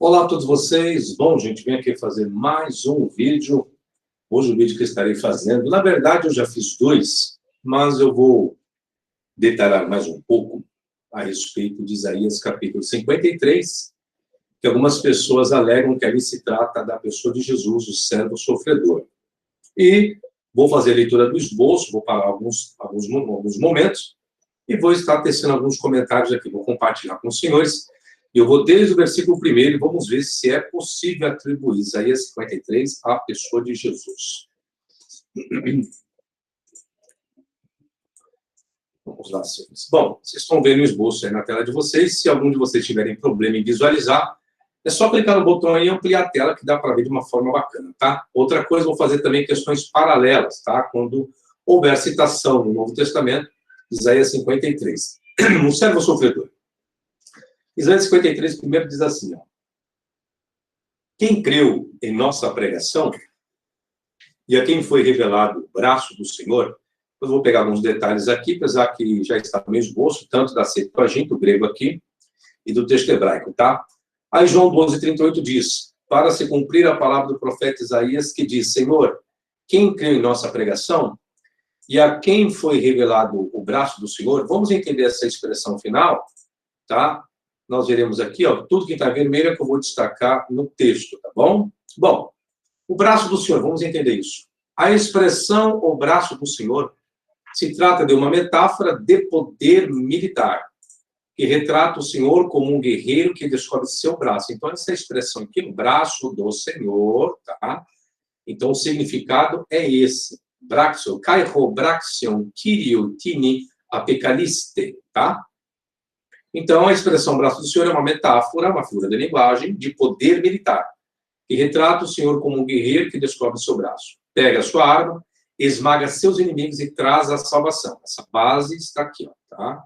Olá a todos vocês. Bom, gente, vim aqui fazer mais um vídeo. Hoje o vídeo que eu estarei fazendo, na verdade eu já fiz dois, mas eu vou detalhar mais um pouco a respeito de Isaías capítulo 53, que algumas pessoas alegam que ali se trata da pessoa de Jesus, o servo sofredor. E vou fazer a leitura do esboço, vou parar alguns momentos e vou estar tecendo alguns comentários aqui. Vou compartilhar com os senhores. Eu vou desde o versículo 1 e vamos ver se é possível atribuir Isaías 53 à pessoa de Jesus. Vamos lá, senhores. Bom, vocês estão vendo o esboço aí na tela de vocês. Se algum de vocês tiverem problema em visualizar, é só clicar no botão aí e ampliar a tela, que dá para ver de uma forma bacana, tá? Outra coisa, vou fazer também questões paralelas, tá? Quando houver citação no Novo Testamento, Isaías 53. Um servo sofredor. Isaías 53, primeiro diz assim, ó. Quem creu em nossa pregação e a quem foi revelado o braço do Senhor, eu vou pegar alguns detalhes aqui, apesar que já está no meu esboço, tanto da Septuaginta, o grego aqui, e do texto hebraico, tá? Aí João 12:38 diz, para se cumprir a palavra do profeta Isaías, que diz, Senhor, quem creu em nossa pregação e a quem foi revelado o braço do Senhor, vamos entender essa expressão final, tá? Nós veremos aqui, ó, tudo que está vermelho é que eu vou destacar no texto, tá bom? Bom, o braço do Senhor, vamos entender isso. A expressão o braço do Senhor se trata de uma metáfora de poder militar, que retrata o Senhor como um guerreiro que descobre seu braço. Então, essa expressão aqui, o braço do Senhor, tá? Então, o significado é esse. Braxo, kaiho, braxion, kirio, tini, apecaliste, tá? Então, a expressão braço do Senhor é uma metáfora, uma figura de linguagem, de poder militar, que retrata o Senhor como um guerreiro que descobre seu braço. Pega a sua arma, esmaga seus inimigos e traz a salvação. Essa base está aqui, ó, tá?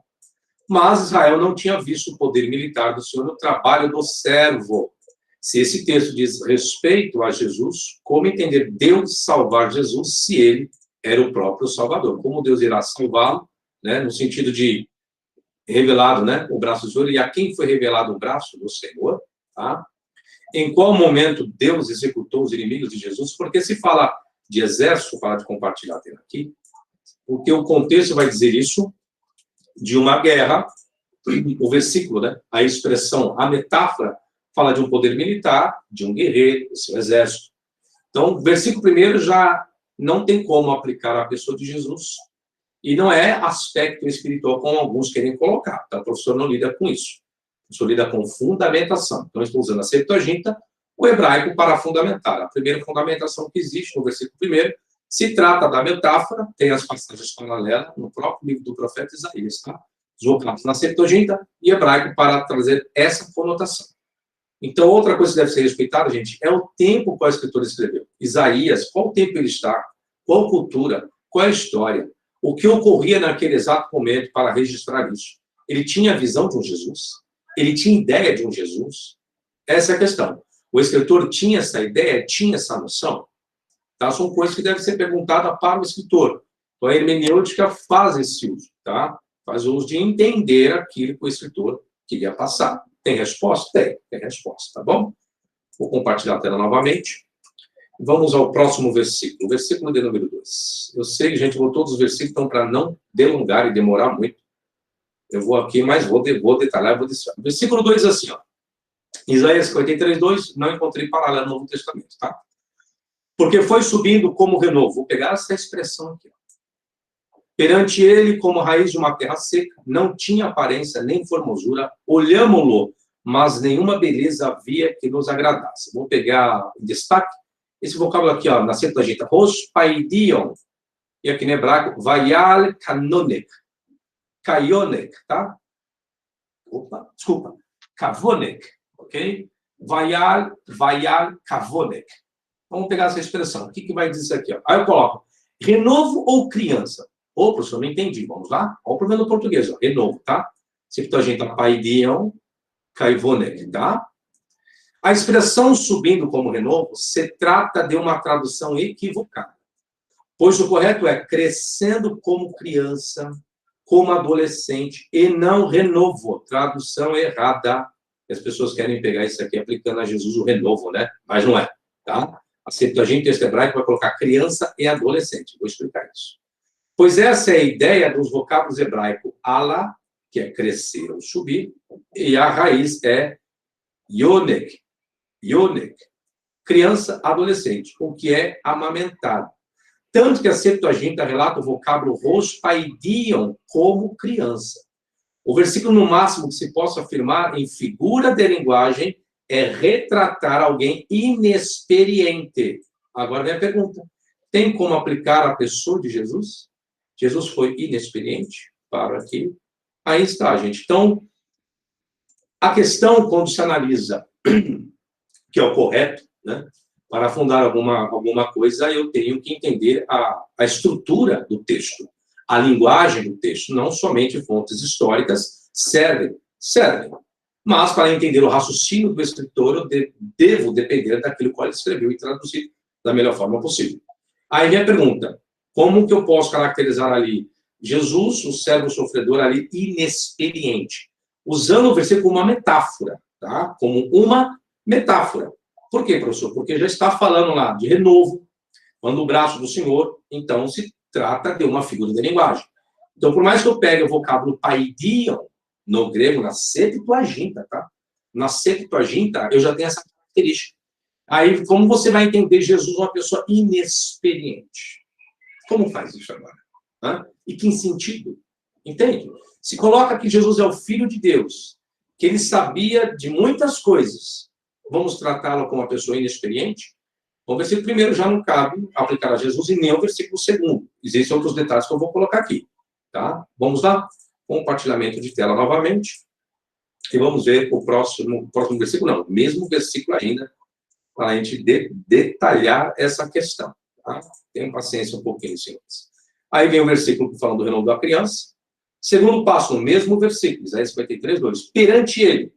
Mas Israel não tinha visto o poder militar do Senhor no trabalho do servo. Se esse texto diz respeito a Jesus, como entender Deus salvar Jesus se ele era o próprio Salvador? Como Deus irá salvá-lo, né, no sentido de revelado, né, o braço do Senhor, e a quem foi revelado o braço do Senhor, tá? Em qual momento Deus executou os inimigos de Jesus? Porque se fala de exército, para de compartilhar a tela aqui, porque o contexto vai dizer isso, de uma guerra, o versículo, né, a expressão, a metáfora, fala de um poder militar, de um guerreiro, do seu exército. Então, o versículo primeiro já não tem como aplicar à pessoa de Jesus, e não é aspecto espiritual como alguns querem colocar, tá? O professor não lida com isso. O professor lida com fundamentação. Então, eu estou usando a Septuaginta, o hebraico, para fundamentar. A primeira fundamentação que existe no versículo primeiro se trata da metáfora, tem as passagens paralelas no próprio livro do profeta Isaías, tá? Deslocamos na Septuaginta e hebraico para trazer essa conotação. Então, outra coisa que deve ser respeitada, gente, é o tempo que o escritor escreveu. Isaías, qual tempo ele está? Qual cultura? Qual a história? O que ocorria naquele exato momento para registrar isso? Ele tinha a visão de um Jesus? Ele tinha ideia de um Jesus? Essa é a questão. O escritor tinha essa ideia, tinha essa noção? Tá? São coisas que devem ser perguntadas para o escritor. Então, a hermenêutica faz esse uso, tá? Faz o uso de entender aquilo que o escritor queria passar. Tem resposta? Tem resposta, tá bom? Vou compartilhar a tela novamente. Vamos ao próximo versículo, versículo de número 2. Eu sei, gente, todos os versículos estão para não delongar e demorar muito. Eu vou aqui, mas vou detalhar, vou deixar. Versículo 2 assim, ó. Isaías 53:2, não encontrei paralelo no Novo Testamento, tá? Porque foi subindo como renovo. Vou pegar essa expressão aqui, ó. Perante ele, como raiz de uma terra seca, não tinha aparência nem formosura, olhámo-lo, mas nenhuma beleza havia que nos agradasse. Vou pegar em destaque esse vocábulo aqui, ó, na Septuaginta, hospaidion, e aqui no hebraico, vayal kanonek, kaionek, tá? Opa, desculpa, kavonek, ok? Vayal kavonek. Vamos pegar essa expressão, o que vai dizer isso aqui, ó? Aí eu coloco, renovo ou criança? Ô, professor, não entendi, vamos lá? Olha o problema no português, ó, renovo, tá? Septuaginta, paidion, kaivonek, tá? A expressão subindo como renovo se trata de uma tradução equivocada, pois o correto é crescendo como criança, como adolescente, e não renovo, tradução errada, E as pessoas querem pegar isso aqui aplicando a Jesus o renovo, né? Mas não é, tá? A Septuaginta, texto hebraico, vai colocar criança e adolescente. Vou explicar isso. Pois essa é a ideia dos vocábulos hebraicos ala, que é crescer ou subir, e a raiz é yonek, criança, adolescente, o que é amamentado. Tanto que a Septuaginta relata o vocábulo rospaidion como criança. O versículo, no máximo, que se possa afirmar em figura de linguagem é retratar alguém inexperiente. Agora vem a pergunta. Tem como aplicar a pessoa de Jesus? Jesus foi inexperiente? Para aqui. Aí está, gente. Então, a questão, quando se analisa que é o correto, né? Para fundar alguma coisa, eu tenho que entender a estrutura do texto, a linguagem do texto, não somente fontes históricas servem. Mas, para entender o raciocínio do escritor, eu devo depender daquilo que ele escreveu e traduzir da melhor forma possível. Aí vem a pergunta, como que eu posso caracterizar ali Jesus, o servo sofredor ali, inexperiente? Usando o versículo como uma metáfora, tá? Como uma metáfora. Por quê, professor? Porque já está falando lá de renovo, quando o braço do Senhor, então se trata de uma figura de linguagem. Então, por mais que eu pegue o vocábulo paidion, no grego, na Septuaginta, tá? Na Septuaginta, eu já tenho essa característica. Aí, como você vai entender Jesus uma pessoa inexperiente? Como faz isso agora? Hã? E que sentido? Entende? Se coloca que Jesus é o Filho de Deus, que ele sabia de muitas coisas, vamos tratá-lo como uma pessoa inexperiente? O versículo primeiro já não cabe aplicar a Jesus e nem o versículo segundo. Existem outros detalhes que eu vou colocar aqui. Tá? Vamos lá? Compartilhamento de tela novamente. E vamos ver o próximo versículo, não, o mesmo versículo ainda, para a gente detalhar essa questão. Tá? Tenham paciência um pouquinho, senhores. Aí vem o versículo falando do renovo da criança. Segundo passo, no mesmo versículo, Isaías 53, 2. Perante ele.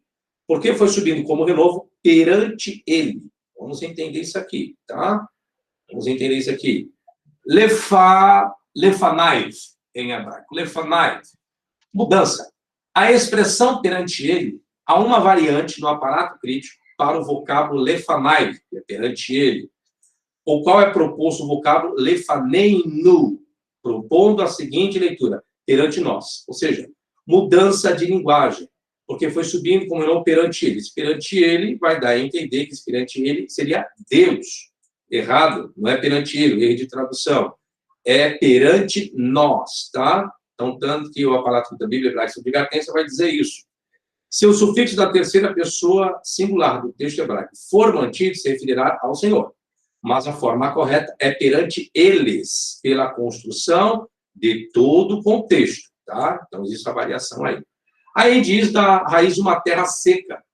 Por que foi subindo como renovo? Perante ele. Vamos entender isso aqui, tá? Vamos entender isso aqui. Lefanaiv, em hebraico. Lefanaiv. Mudança. A expressão perante ele, há uma variante no aparato crítico para o vocábulo lefanaiv, que é perante ele, o qual é proposto o vocábulo lefaneinu, propondo a seguinte leitura, perante nós. Ou seja, mudança de linguagem. Porque foi subindo como não perante ele. Esse perante ele vai dar a entender que esse perante ele seria Deus. Errado, não é perante ele, erro de tradução. É perante nós, tá? Então, tanto que o aparato da Bíblia hebraica sobre Gatência vai dizer isso. Se o sufixo da terceira pessoa singular do texto hebraico for mantido, se referirá ao Senhor. Mas a forma correta é perante eles, pela construção de todo o contexto, tá? Então, existe a variação aí. Aí diz da raiz de uma terra seca.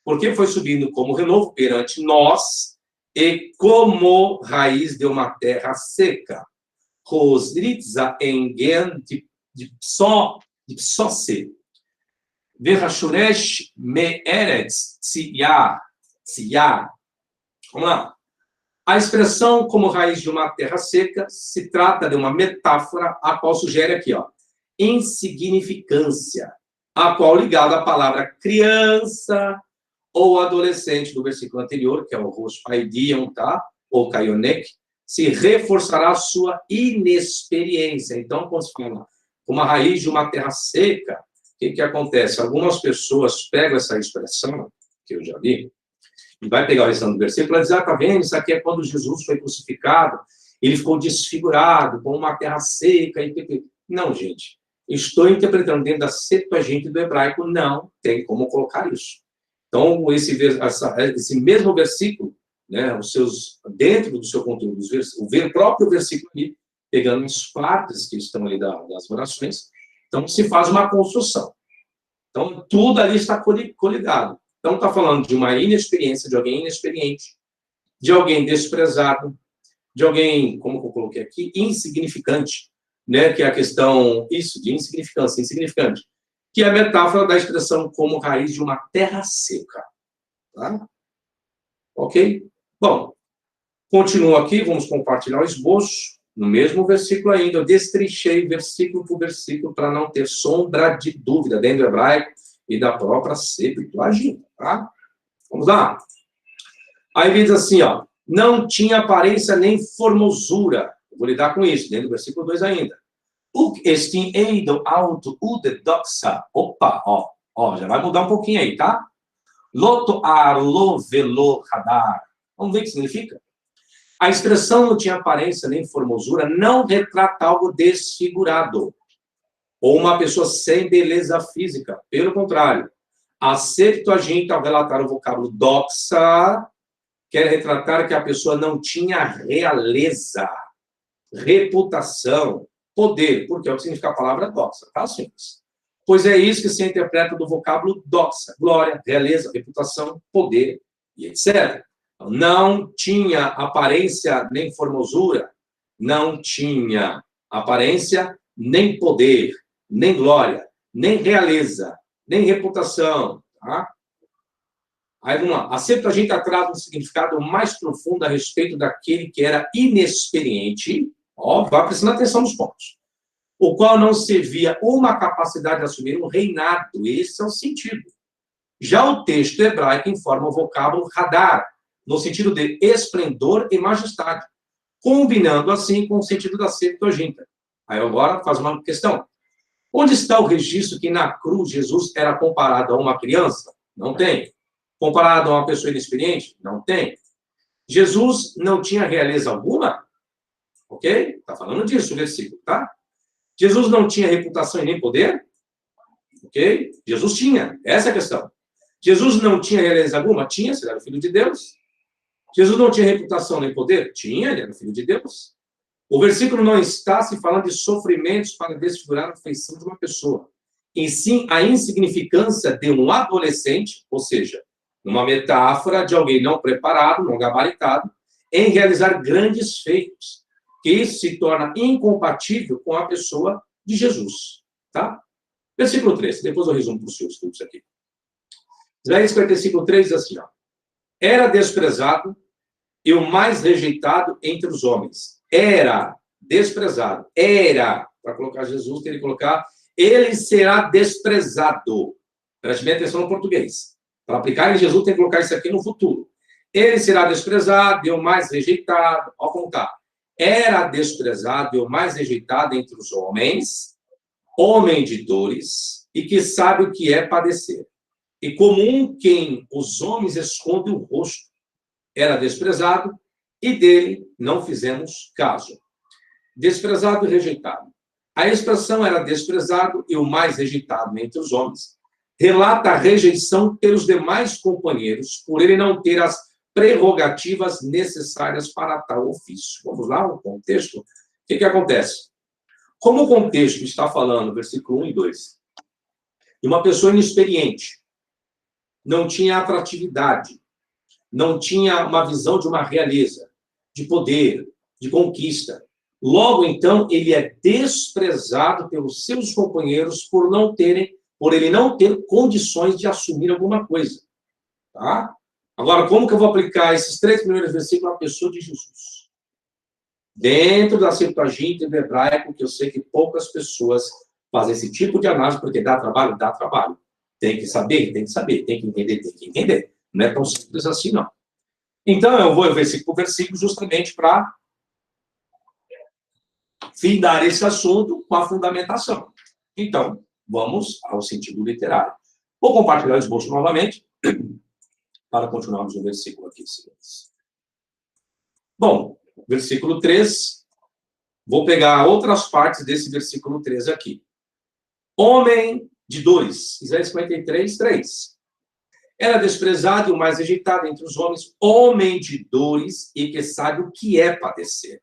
Porque foi subindo como renovo perante nós e como raiz de uma terra seca. Rosritza engen de psosse. Verashuresh me eretz tziyah. Vamos lá. A expressão como raiz de uma terra seca se trata de uma metáfora a qual sugere aqui, ó, insignificância, a qual ligada à palavra criança ou adolescente do versículo anterior, que é o rospaidion, tá? Ou kaionek, se reforçará a sua inexperiência. Então, quando se fala uma raiz de uma terra seca, o que acontece? Algumas pessoas pegam essa expressão, que eu já vi, e vai pegar o restante do versículo e dizer, tá vendo? Isso aqui é quando Jesus foi crucificado, ele ficou desfigurado, com uma terra seca. Não, gente. Estou interpretando dentro da Septuaginta do hebraico, não tem como colocar isso. Então, esse mesmo versículo, né, dentro do seu conteúdo, o próprio versículo ali, pegando as partes que estão ali das orações, então se faz uma construção. Então, tudo ali está coligado. Então, está falando de uma inexperiência, de alguém inexperiente, de alguém desprezado, de alguém, como eu coloquei aqui, insignificante, né, que é a questão, isso, de insignificância, insignificante, que é a metáfora da expressão como raiz de uma terra seca. Tá? Ok? Bom, continuo aqui, vamos compartilhar o esboço, no mesmo versículo ainda, eu destrinchei versículo por versículo para não ter sombra de dúvida dentro do hebraico e da própria Septuaginta. tá? Vamos lá? Aí diz assim, ó, não tinha aparência nem formosura. Eu vou lidar com isso, dentro do versículo 2 ainda. Estin eido auto ude doxa. Opa, ó, já vai mudar um pouquinho aí, tá? Loto arlo velo radar. Vamos ver o que significa? A expressão não tinha aparência nem formosura não retrata algo desfigurado ou uma pessoa sem beleza física. Pelo contrário, a Septuaginta, ao relatar o vocábulo doxa, quer retratar que a pessoa não tinha realeza, reputação, poder, porque é o que significa a palavra doxa, tá, senhores? Pois é isso que se interpreta do vocábulo doxa, glória, realeza, reputação, poder e etc. Não tinha aparência nem formosura, não tinha aparência nem poder, nem glória, nem realeza, nem reputação, tá? Aí vamos lá. A Septuaginta traz um significado mais profundo a respeito daquele que era inexperiente, ó, vá prestando atenção nos pontos, o qual não servia uma capacidade de assumir um reinado. Esse é o sentido. Já o texto hebraico informa o vocábulo radar, no sentido de esplendor e majestade, combinando assim com o sentido da Septuaginta. Aí agora faz uma questão. Onde está o registro que na cruz Jesus era comparado a uma criança? Não tem. Comparado a uma pessoa inexperiente? Não tem. Jesus não tinha realeza alguma? Ok? Está falando disso o versículo, tá? Jesus não tinha reputação e nem poder? Ok? Jesus tinha. Essa é a questão. Jesus não tinha realeza alguma? Tinha, se ele era o Filho de Deus. Jesus não tinha reputação nem poder? Tinha, ele era o Filho de Deus. O versículo não está se falando de sofrimentos para desfigurar a feição de uma pessoa, e sim a insignificância de um adolescente, ou seja, uma metáfora de alguém não preparado, não gabaritado, em realizar grandes feitos, que isso se torna incompatível com a pessoa de Jesus, tá? Versículo 3, depois eu resumo para os seus estudos aqui. Isaías 45:3 diz assim, ó, era desprezado e o mais rejeitado entre os homens. Era desprezado. Era, para colocar Jesus, teria que colocar, ele será desprezado. Preste bem atenção no português. Para aplicar em Jesus, tem que colocar isso aqui no futuro. Ele será desprezado e o mais rejeitado. Ao contar. Era desprezado e o mais rejeitado entre os homens, homem de dores, e que sabe o que é padecer. E como um quem os homens escondem o rosto, era desprezado, e dele não fizemos caso. Desprezado e rejeitado. A expressão era desprezado e o mais rejeitado entre os homens. Relata a rejeição pelos demais companheiros, por ele não ter as prerrogativas necessárias para tal ofício. Vamos lá, o contexto. O que acontece? Como o contexto está falando, versículo 1 e 2, de uma pessoa inexperiente, não tinha atratividade, não tinha uma visão de uma realeza, de poder, de conquista. Logo, então, ele é desprezado pelos seus companheiros por ele não ter condições de assumir alguma coisa. Tá? Agora, como que eu vou aplicar esses 3 primeiros versículos à pessoa de Jesus? Dentro da Septuaginta e do hebraico, que eu sei que poucas pessoas fazem esse tipo de análise, porque dá trabalho, dá trabalho. Tem que saber, tem que saber, tem que entender, tem que entender. Não é tão simples assim, não. Então, eu vou versículo por versículo justamente para findar esse assunto com a fundamentação. Então, vamos ao sentido literário. Vou compartilhar o esboço novamente para continuarmos o versículo aqui. Bom, versículo 3, vou pegar outras partes desse versículo 3 aqui. Homem de dores, Isaías 53:3. Era desprezado e o mais rejeitado entre os homens, homem de dores e que sabe o que é padecer.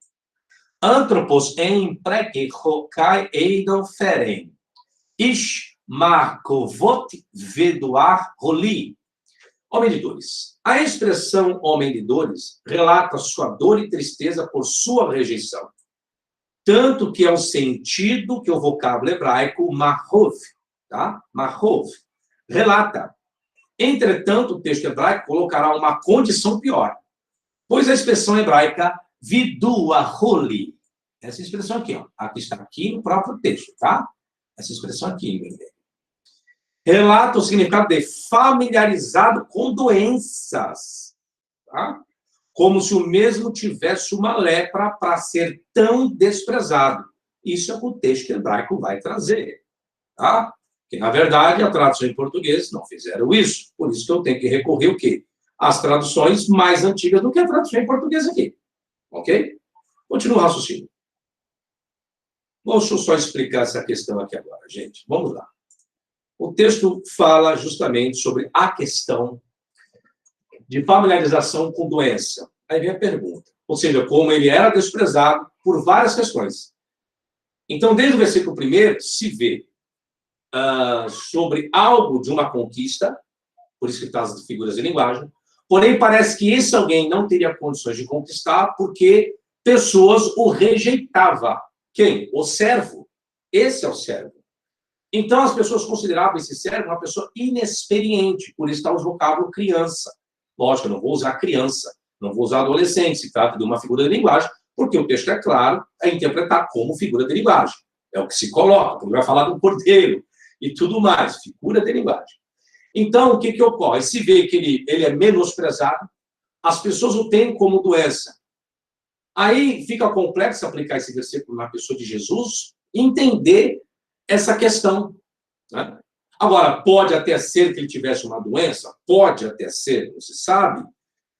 Anthropos em pregechokai eidon ferem. Ish markovot veduar roli. Homem de dores. A expressão homem de dores relata sua dor e tristeza por sua rejeição. Tanto que é o sentido que o vocábulo hebraico mahov, tá? Mahov, relata. Entretanto, o texto hebraico colocará uma condição pior, pois a expressão hebraica vidua roli, essa expressão aqui, ó, aqui está aqui no próprio texto, tá? Essa expressão aqui, meu bem. relata o significado de familiarizado com doenças, tá? Como se o mesmo tivesse uma lepra para ser tão desprezado. Isso é o que o texto hebraico vai trazer, tá? Que, na verdade, a tradução em português não fizeram isso. Por isso que eu tenho que recorrer o quê? Às traduções mais antigas do que a tradução em português aqui. Ok? Continua o raciocínio. Deixa eu só explicar essa questão aqui agora, gente. Vamos lá. O texto fala justamente sobre a questão de familiarização com doença. Aí vem a pergunta. Ou seja, como ele era desprezado por várias questões. Então, desde o versículo 1, se vê sobre algo de uma conquista, por isso que está as figuras de linguagem, porém parece que esse alguém não teria condições de conquistar porque pessoas o rejeitavam. Quem? O servo. Esse é o servo. Então as pessoas consideravam esse servo uma pessoa inexperiente, por isso está o vocábulo criança. Lógico, eu não vou usar criança, não vou usar adolescente, se trata de uma figura de linguagem, porque o texto é claro a interpretar como figura de linguagem. É o que se coloca, porque vai falar do cordeiro e tudo mais, figura de linguagem. Então, o que ocorre? Se vê que ele é menosprezado, as pessoas o têm como doença. Aí fica complexo aplicar esse versículo na pessoa de Jesus e entender essa questão, né? Agora, pode até ser que ele tivesse uma doença? Pode até ser, não se sabe.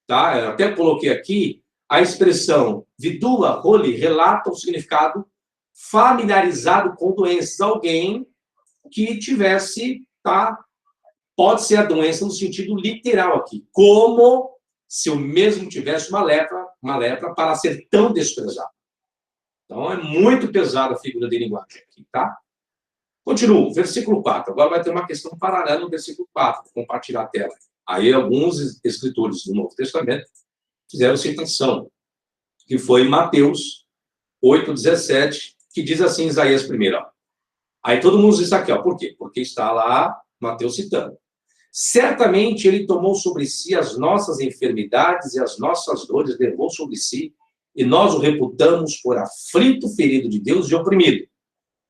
Tá? Eu até coloquei aqui a expressão vidula roli relata o significado familiarizado com doenças. Alguém que tivesse, tá? Pode ser a doença no sentido literal aqui, como se eu mesmo tivesse uma lepra para ser tão desprezado. Então, é muito pesada a figura de linguagem aqui, tá? Continuo, versículo 4. Agora vai ter uma questão paralela no versículo 4, vou compartilhar a tela. Aí, alguns escritores do Novo Testamento fizeram citação, que foi Mateus 8,17, que diz assim, Isaías primeiro, ó. Aí todo mundo diz aqui, ó, por quê? Porque está lá Mateus citando. Certamente ele tomou sobre si as nossas enfermidades e as nossas dores levou sobre si, e nós o reputamos por aflito, ferido de Deus e oprimido.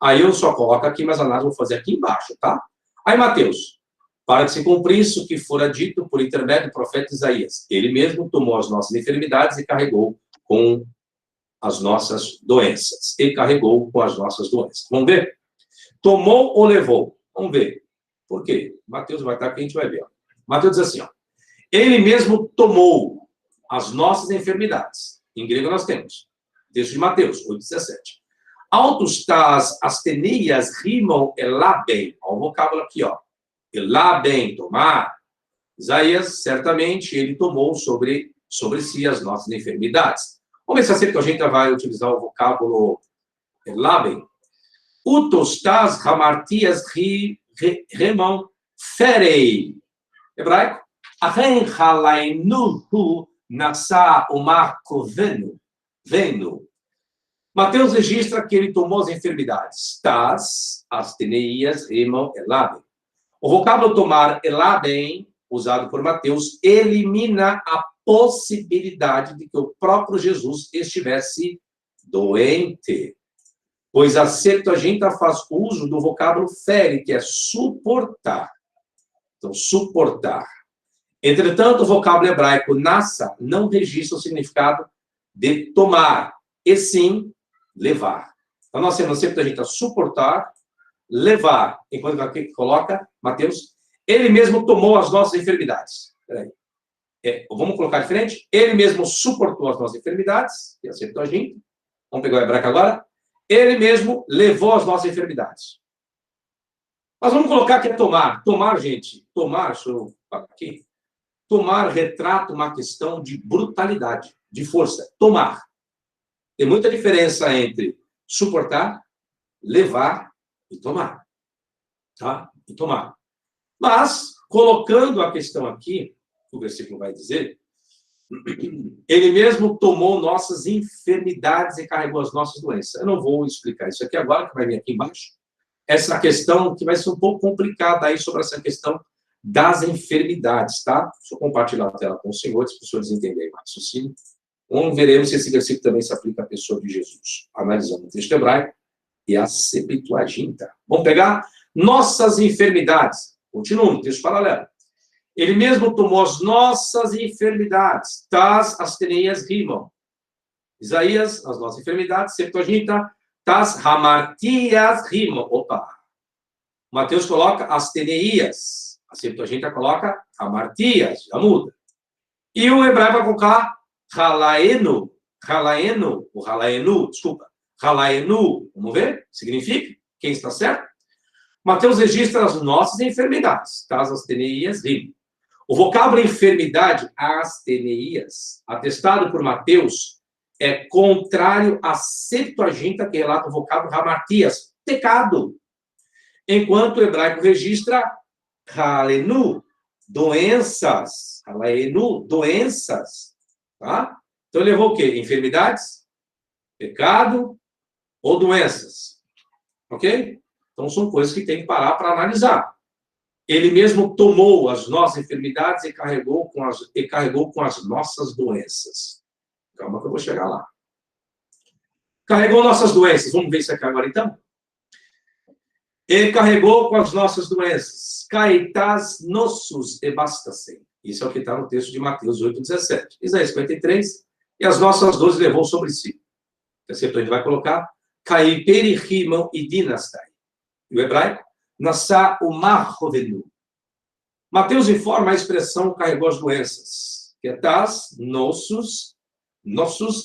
Aí eu só coloco aqui, mas a análise vou fazer aqui embaixo, tá? Aí Mateus, para que se cumprisse o que fora dito por intermédio do profeta Isaías, ele mesmo tomou as nossas enfermidades e carregou com as nossas doenças. Ele carregou com as nossas doenças. Vamos ver? Tomou ou levou? Vamos ver. Por quê? Mateus vai estar aqui, a gente vai ver. Ó. Mateus diz assim, ó. Ele mesmo tomou as nossas enfermidades. Em grego nós temos. Texto de Mateus, 8,17. Autos tas astenias rimam elaben. Olha o vocábulo aqui, ó. Elaben, tomar. Isaías, certamente, ele tomou sobre si as nossas enfermidades. Vamos ver se a Septuaginta vai utilizar o vocábulo elaben. Utos tas hamartias remam ferei. Hebraico. Achen halainuhu nasa umarco veno. Mateus registra que ele tomou as enfermidades. Tas, astenias, remam, elaben. O vocábulo tomar, elaben, usado por Mateus, elimina a possibilidade de que o próprio Jesus estivesse doente. Pois a Septuaginta faz uso do vocábulo fere, que é suportar. Então, suportar. Entretanto, o vocábulo hebraico nassa não registra o significado de tomar, e sim levar. Então, nós temos a Septuaginta suportar, levar, enquanto aqui coloca, Mateus, ele mesmo tomou as nossas enfermidades. Peraí. Vamos colocar diferente? Ele mesmo suportou as nossas enfermidades, que é a Septuaginta. Vamos pegar o hebraico agora. Ele mesmo levou as nossas enfermidades. Mas vamos colocar que é tomar. Tomar, gente, tomar, deixa eu falar aqui. Tomar retrata uma questão de brutalidade, de força. Tomar. Tem muita diferença entre suportar, levar e tomar. Tá? E tomar. Mas, colocando a questão aqui, o versículo vai dizer, ele mesmo tomou nossas enfermidades e carregou as nossas doenças. Eu não vou explicar isso aqui agora, que vai vir aqui embaixo. Essa questão que vai ser um pouco complicada aí sobre essa questão das enfermidades, tá? Deixa eu compartilhar a tela com os senhores, para os senhores entenderem mais raciocínio. Vamos veremos se esse versículo também se aplica à pessoa de Jesus. Analisando o texto hebraico e a Septuaginta. Vamos pegar nossas enfermidades. Continua no texto paralelo. Ele mesmo tomou as nossas enfermidades, tas astenias rimam. Isaías, as nossas enfermidades, Septuaginta, tas hamartias rimam. Opa! Mateus coloca asteneias, a Septuaginta coloca hamartias, já muda. E o hebraico vai colocar halaenu, halaenu, vamos ver? Significa? Quem está certo? Mateus registra as nossas enfermidades, tas asteneias rimam. O vocábulo enfermidade, asteneias, atestado por Mateus, é contrário à Septuaginta, que relata o vocábulo hamartias, pecado. Enquanto o hebraico registra halenu, doenças. Halenu, doenças. Tá? Então, ele levou o quê? Enfermidades, pecado ou doenças. Ok? Então, são coisas que tem que parar para analisar. Ele mesmo tomou as nossas enfermidades e carregou com as nossas doenças. Calma que eu vou chegar lá. Carregou nossas doenças. Vamos ver isso aqui agora, então? Ele carregou com as nossas doenças. Caitas nossos e bastassem. Isso é o que está no texto de Mateus 8,17. Isaías 53. E as nossas dores levou sobre si. Então, ele vai colocar Caiperi rimam e dinastai. E o hebraico, Nassá o marrovenu. Mateus informa a expressão carregou as doenças. Que é tas, nossos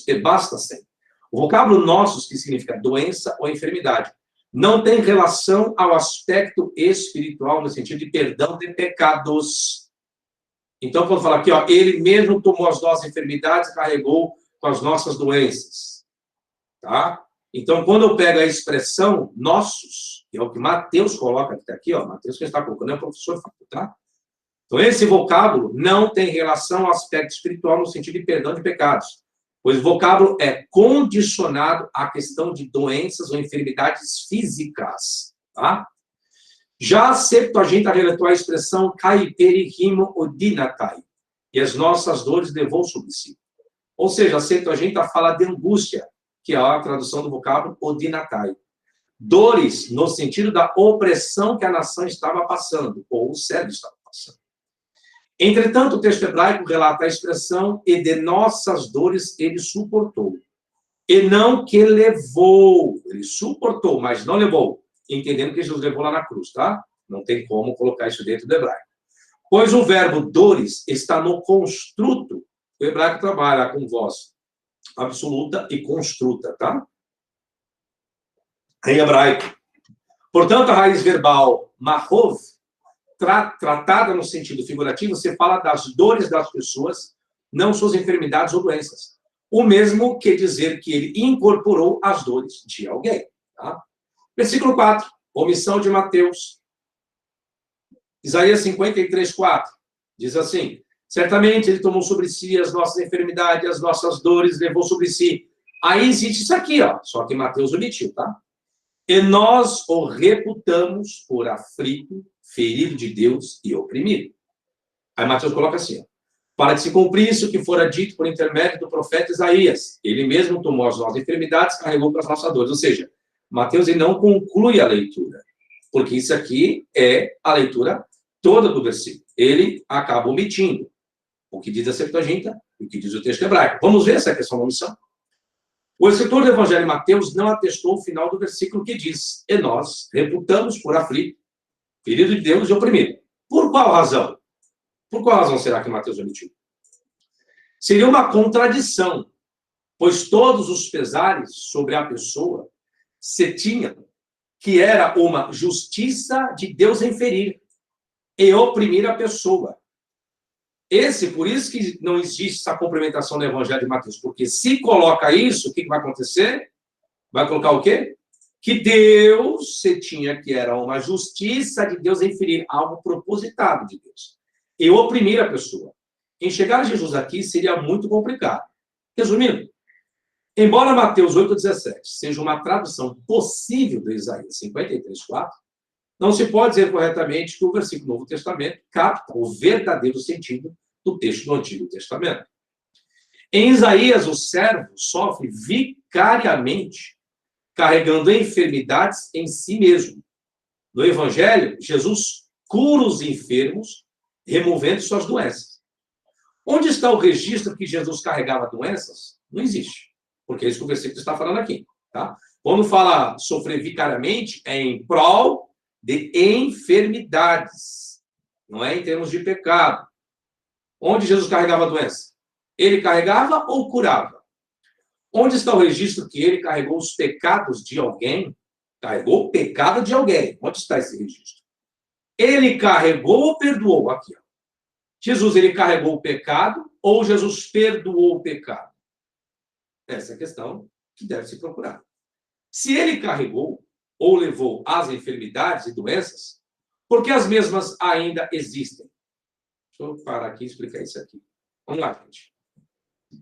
e bastassem. O vocábulo nossos, que significa doença ou enfermidade, não tem relação ao aspecto espiritual, no sentido de perdão de pecados. Então, quando fala aqui, ó, ele mesmo tomou as nossas enfermidades e carregou com as nossas doenças. Tá? Então, quando eu pego a expressão nossos, que é o que Mateus coloca aqui, ó, Mateus que está colocando é o professor, tá? Então, esse vocábulo não tem relação ao aspecto espiritual no sentido de perdão de pecados, pois o vocábulo é condicionado à questão de doenças ou enfermidades físicas, tá? Já a Septuaginta relatou a expressão caiperi rimo odinatai, e as nossas dores levou sobre si. Ou seja, a Septuaginta fala de angústia, que é a tradução do vocábulo odinatai. Dores no sentido da opressão que a nação estava passando, ou o servo estava passando. Entretanto, o texto hebraico relata a expressão e de nossas dores ele suportou. E não que levou, ele suportou, mas não levou. Entendendo que Jesus levou lá na cruz, tá? Não tem como colocar isso dentro do hebraico. Pois o verbo dores está no construto. O hebraico trabalha com voz absoluta e construta, tá? Em hebraico. Portanto, a raiz verbal mahov, tratada no sentido figurativo, você fala das dores das pessoas, não suas enfermidades ou doenças. O mesmo que dizer que ele incorporou as dores de alguém. Tá? Versículo 4, omissão de Mateus. Isaías 53, 4, diz assim, certamente ele tomou sobre si as nossas enfermidades, as nossas dores, levou sobre si. Aí existe isso aqui, ó, só que Mateus omitiu, tá? E nós o reputamos por aflito, ferido de Deus e oprimido. Aí Mateus coloca assim, ó, para que se cumprir isso que fora dito por intermédio do profeta Isaías. Ele mesmo tomou as nossas enfermidades, carregou para as nossas dores. Ou seja, Mateus ele não conclui a leitura, porque isso aqui é a leitura toda do versículo. Ele acaba omitindo o que diz a Septuaginta e o que diz o texto hebraico. Vamos ver essa questão da omissão? O escritor do Evangelho de Mateus não atestou o final do versículo que diz, e nós reputamos por aflito, ferido de Deus e oprimido. Por qual razão? Por qual razão será que Mateus omitiu? Seria uma contradição, pois todos os pesares sobre a pessoa se tinham que era uma justiça de Deus em ferir e oprimir a pessoa. Por isso que não existe essa complementação do Evangelho de Mateus, porque se coloca isso, o que vai acontecer? Vai colocar o quê? Que Deus se tinha que era uma justiça de Deus em ferir algo propositado de Deus e oprimir a pessoa. Enxergar Jesus aqui seria muito complicado. Resumindo, embora Mateus 8,17 seja uma tradução possível de Isaías 53,4, não se pode dizer corretamente que o versículo do Novo Testamento capta o verdadeiro sentido do texto do Antigo Testamento. Em Isaías, o servo sofre vicariamente, carregando enfermidades em si mesmo. No Evangelho, Jesus cura os enfermos, removendo suas doenças. Onde está o registro que Jesus carregava doenças? Não existe, porque é isso que o versículo está falando aqui, tá? Quando fala sofrer vicariamente, é em prol de enfermidades, não é em termos de pecado. Onde Jesus carregava a doença? Ele carregava ou curava? Onde está o registro que ele carregou os pecados de alguém? Carregou o pecado de alguém. Onde está esse registro? Ele carregou ou perdoou? Aqui, ó. Jesus, ele carregou o pecado ou Jesus perdoou o pecado? Essa é a questão que deve se procurar. Se ele carregou ou levou as enfermidades e doenças, por que as mesmas ainda existem? Deixa eu parar aqui e explicar isso aqui. Vamos lá, gente.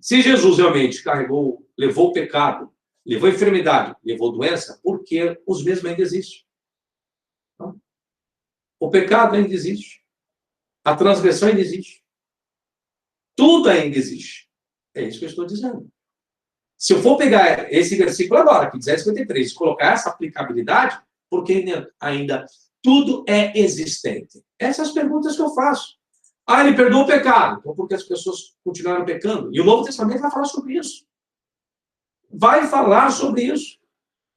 Se Jesus realmente carregou, levou o pecado, levou a enfermidade, levou doença, por que os mesmos ainda existem? O pecado ainda existe. A transgressão ainda existe. Tudo ainda existe. É isso que eu estou dizendo. Se eu for pegar esse versículo agora, aqui, 10:53, e colocar essa aplicabilidade, porque ainda tudo é existente. Essas perguntas que eu faço. Ah, ele perdoou o pecado. Então, porque as pessoas continuaram pecando? E o Novo Testamento vai falar sobre isso. Vai falar sobre isso.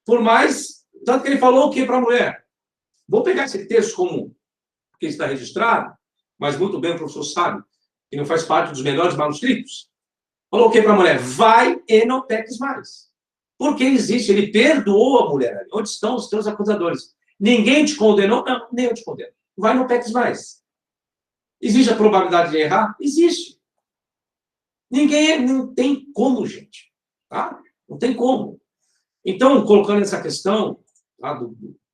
Por mais... Tanto que ele falou o que para a mulher? Vou pegar esse texto como que está registrado, mas muito bem o professor sabe que não faz parte dos melhores manuscritos. Falou o que para a mulher? Vai e não peques mais. Porque existe, ele perdoou a mulher. Onde estão os teus acusadores? Ninguém te condenou? Não, nem eu te condeno. Vai e não peques mais. Existe a probabilidade de errar? Existe. Não tem como, gente. Tá? Não tem como. Então, colocando essa questão tá,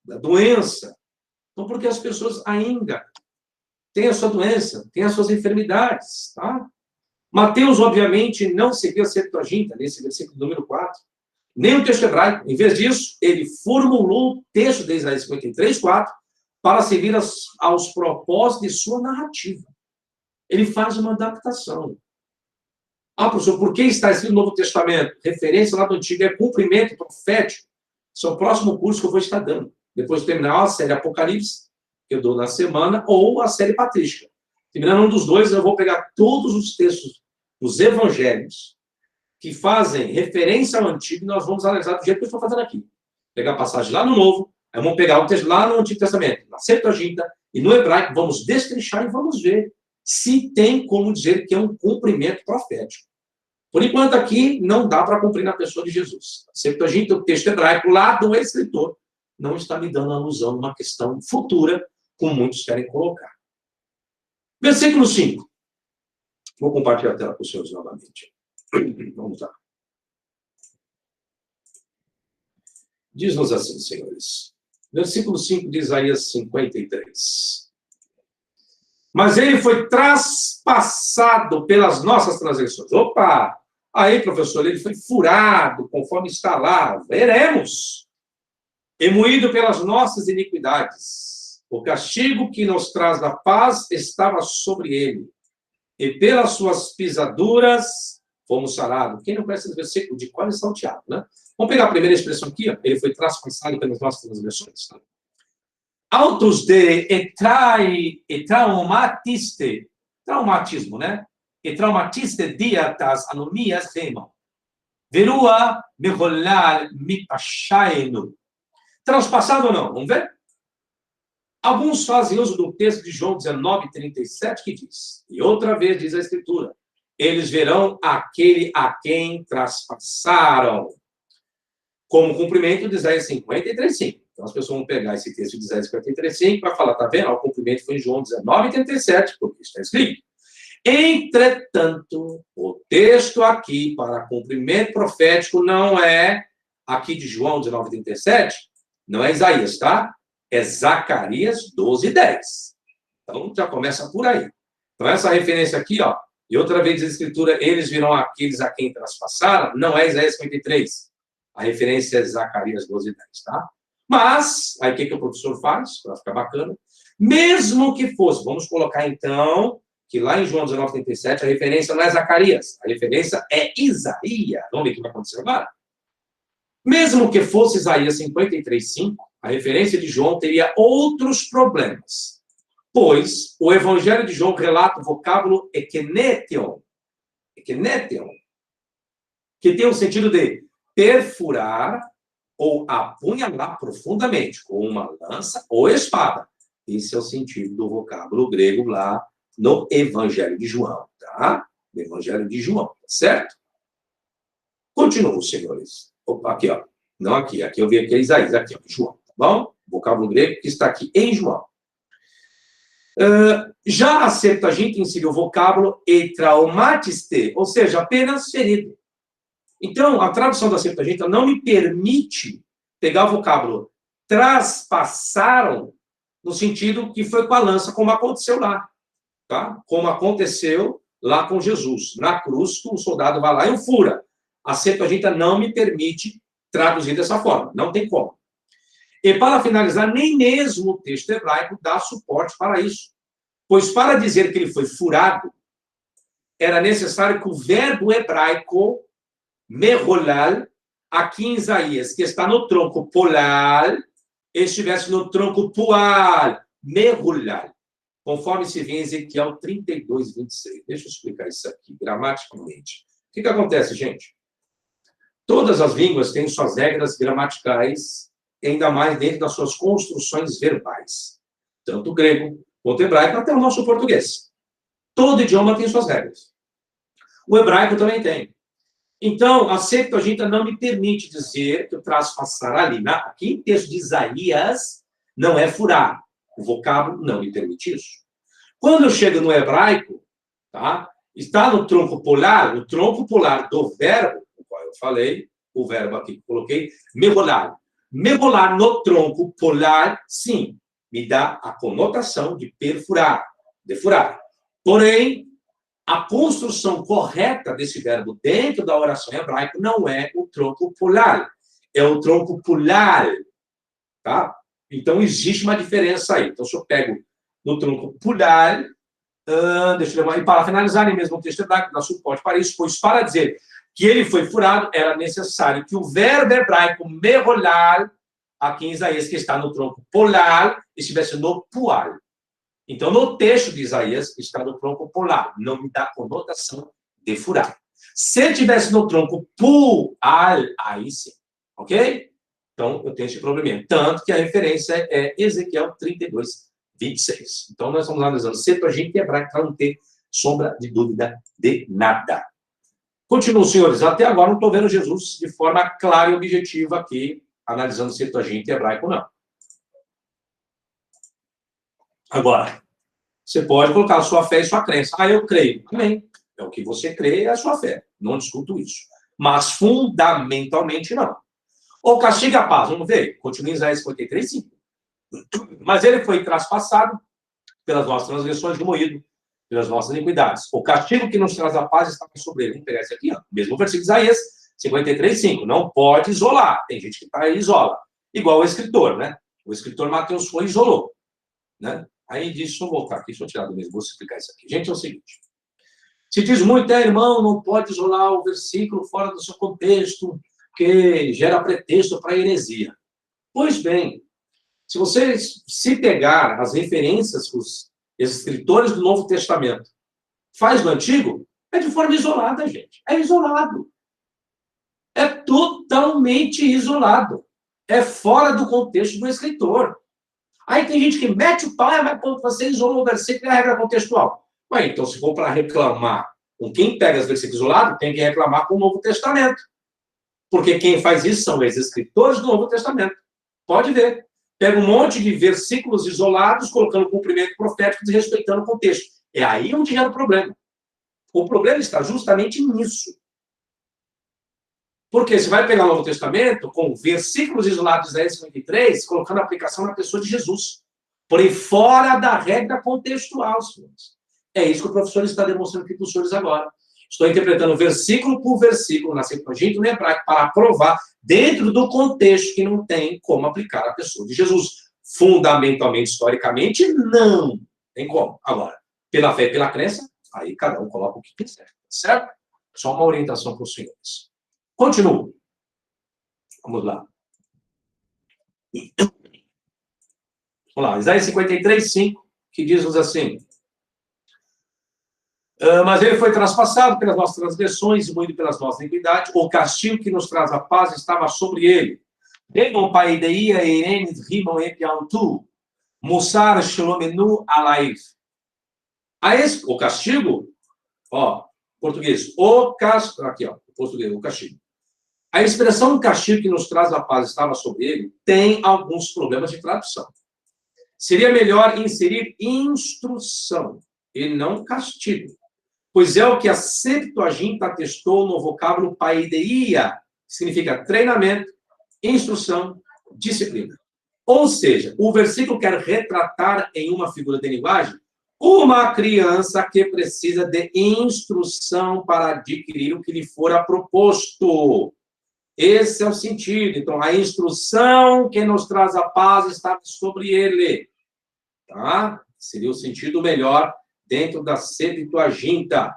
da doença, então, porque as pessoas ainda têm a sua doença, têm as suas enfermidades, tá? Mateus, obviamente, não seguiu a Septuaginta, nesse versículo número 4, nem o texto hebraico. Em vez disso, ele formulou o texto de Isaías 53:4 para servir aos propósitos de sua narrativa. Ele faz uma adaptação. Ah, professor, por que está escrito no Novo Testamento? Referência lá do Antigo é cumprimento profético. Esse é o próximo curso que eu vou estar dando. Depois de terminar a série Apocalipse, que eu dou na semana, ou a série Patrística. Terminando um dos dois, eu vou pegar todos os textos dos evangelhos que fazem referência ao Antigo e nós vamos analisar do jeito que eu estou fazendo aqui. Pegar a passagem lá no Novo, aí vamos pegar o texto lá no Antigo Testamento, na Septuaginta e no Hebraico, vamos destrinchar e vamos ver se tem como dizer que é um cumprimento profético. Por enquanto, aqui, não dá para cumprir na pessoa de Jesus. A Septuaginta, o texto hebraico lá do escritor, não está me dando alusão a uma questão futura, como muitos querem colocar. Versículo 5. Vou compartilhar a tela com os senhores novamente. Vamos lá. Diz-nos assim, senhores. Versículo 5 de Isaías 53. Mas ele foi traspassado pelas nossas transgressões. Opa! Aí, professor, ele foi furado, conforme está lá. Veremos. E moído pelas nossas iniquidades. O castigo que nos traz a paz estava sobre ele. E pelas suas pisaduras fomos sarados. Quem não conhece esse versículo de qual está o Tiago, né? Vamos pegar a primeira expressão aqui, ó. Ele foi traspassado pelas nossas transgressões. Tá? Autos de traumatismo, né? E traumatiste diatas anomias remam. Verua meholal mipashaenu. Transpassado ou não? Vamos ver? Alguns fazem uso do texto de João 19:37, que diz, e outra vez diz a Escritura, eles verão aquele a quem traspassaram, como cumprimento de Isaías 53:5. Então, as pessoas vão pegar esse texto de Isaías 53:5 para falar, tá vendo? O cumprimento foi em João 19:37, porque está escrito. Entretanto, o texto aqui para cumprimento profético não é aqui de João 19:37, não é Isaías, tá? É Zacarias 12:10. Então, já começa por aí. Então, essa referência aqui, ó, e outra vez diz a Escritura, eles virão aqueles a quem traspassaram, não é Isaías 53. A referência é Zacarias 12:10, tá? Mas, aí o que o professor faz? Para ficar bacana. Mesmo que fosse, vamos colocar então, que lá em João 19:37, a referência não é Zacarias, a referência é Isaías. Vamos ver o que vai acontecer agora? Mesmo que fosse Isaías 53:5, a referência de João teria outros problemas. Pois o Evangelho de João relata o vocábulo ekenetion, que tem o sentido de perfurar ou apunhalar profundamente, com uma lança ou espada. Esse é o sentido do vocábulo grego lá no Evangelho de João, tá? No Evangelho de João, certo? Continuo, senhores. Opa, aqui, ó. Não aqui, aqui eu vi aqui Isaías, aqui, ó, João, tá bom? Vocábulo grego que está aqui em João. Já a Septuaginta inseriu o vocábulo etraumatiste, ou seja, apenas ferido. Então, a tradução da Septuaginta não me permite pegar o vocábulo traspassaram, no sentido que foi com a lança, como aconteceu lá. Tá? Como aconteceu lá com Jesus. Na cruz, o soldado vai lá e o fura. A Septuaginta não me permite traduzir dessa forma. Não tem como. E, para finalizar, nem mesmo o texto hebraico dá suporte para isso. Pois, para dizer que ele foi furado, era necessário que o verbo hebraico merolal, aqui em Isaías, que está no tronco polar, estivesse no tronco pual, merolal, conforme se vê em Ezequiel 32, 26. Deixa eu explicar isso aqui, gramaticalmente. O que acontece, gente? Todas as línguas têm suas regras gramaticais, ainda mais dentro das suas construções verbais. Tanto o grego quanto o hebraico, até o nosso português. Todo idioma tem suas regras. O hebraico também tem. Então, a Septuaginta não me permite dizer que o traspassar ali, aqui em texto de Isaías, não é furar. O vocábulo não me permite isso. Quando eu chego no hebraico, tá? Está no tronco polar, o tronco polar do verbo, o qual eu falei, o verbo aqui que coloquei, merolar. Merolar no tronco polar, sim, me dá a conotação de perfurar, de furar. Porém, a construção correta desse verbo dentro da oração hebraica não é o tronco polar, é o tronco pular, tá? Então, existe uma diferença aí. Então, se eu pego no tronco pular, deixa eu levar, e para finalizar, nem mesmo o texto hebraico dá suporte para isso, pois para dizer que ele foi furado, era necessário que o verbo hebraico merolar, aqui em Isaías, que está no tronco polar, estivesse no pual. Então, no texto de Isaías, está no tronco polar, não me dá conotação de furar. Se tivesse no tronco pual, aí sim, ok? Então, eu tenho esse probleminha. Tanto que a referência é Ezequiel 32, 26. Então, nós estamos analisando Septuaginta e hebraico para não ter sombra de dúvida de nada. Continuo, senhores. Até agora não estou vendo Jesus de forma clara e objetiva aqui, analisando Septuaginta e hebraico, não. Agora, você pode colocar a sua fé e sua crença. Ah, eu creio. Amém. É o que você crê, é a sua fé. Não discuto isso. Mas, fundamentalmente, não. O castigo e a paz. Vamos ver. Continua em Isaías 53, 5. Mas ele foi traspassado pelas nossas transgressões e moído pelas nossas iniquidades. O castigo que nos traz a paz está sobre ele. Vamos pegar esse aqui, ó. Mesmo versículo de Isaías 53, 5. Não pode isolar. Tem gente que está aí e isola. Igual o escritor, né? O escritor Mateus foi e isolou. Né? Aí diz, deixa eu voltar aqui, deixa eu tirar do mesmo, vou explicar isso aqui. Gente, é o seguinte. Se diz muito, irmão, não pode isolar o versículo fora do seu contexto, que gera pretexto para heresia. Pois bem, se vocês se pegar as referências que os escritores do Novo Testamento faz no Antigo, é de forma isolada, gente. É isolado. É totalmente isolado. É fora do contexto do escritor. Aí tem gente que mete o pau, mas você isolou o versículo e a regra contextual. Ué, então, se for para reclamar com quem pega os versículos isolados, tem que reclamar com o Novo Testamento. Porque quem faz isso são os escritores do Novo Testamento. Pode ver. Pega um monte de versículos isolados, colocando cumprimento profético, desrespeitando o contexto. É aí onde gera o problema. O problema está justamente nisso. Porque você vai pegar o Novo Testamento com versículos isolados de Isaías 53, colocando a aplicação na pessoa de Jesus. Porém, fora da regra contextual, senhores. É isso que o professor está demonstrando aqui para os senhores agora. Estou interpretando versículo por versículo na Septuaginta e no hebraico para provar, dentro do contexto, que não tem como aplicar a pessoa de Jesus. Fundamentalmente, historicamente, não tem como. Agora, pela fé e pela crença, aí cada um coloca o que quiser. Certo? Só uma orientação para os senhores. Continuo. Vamos lá. Vamos lá. Isaías 53, 5, que diz-nos assim: mas ele foi traspassado pelas nossas transgressões e moído pelas nossas iniquidades. O castigo que nos traz a paz estava sobre ele. Demon paideia erenes rimam epiantu, mussar shlomenu alaif. O castigo, ó, português, aqui, ó, português, o castigo. A expressão castigo que nos traz a paz estava sobre ele tem alguns problemas de tradução. Seria melhor inserir instrução e não castigo, pois é o que a Septuaginta atestou no vocábulo paideia, que significa treinamento, instrução, disciplina. Ou seja, o versículo quer retratar em uma figura de linguagem uma criança que precisa de instrução para adquirir o que lhe fora proposto. Esse é o sentido. Então, a instrução que nos traz a paz está sobre ele. Tá? Seria o sentido melhor dentro da Septuaginta.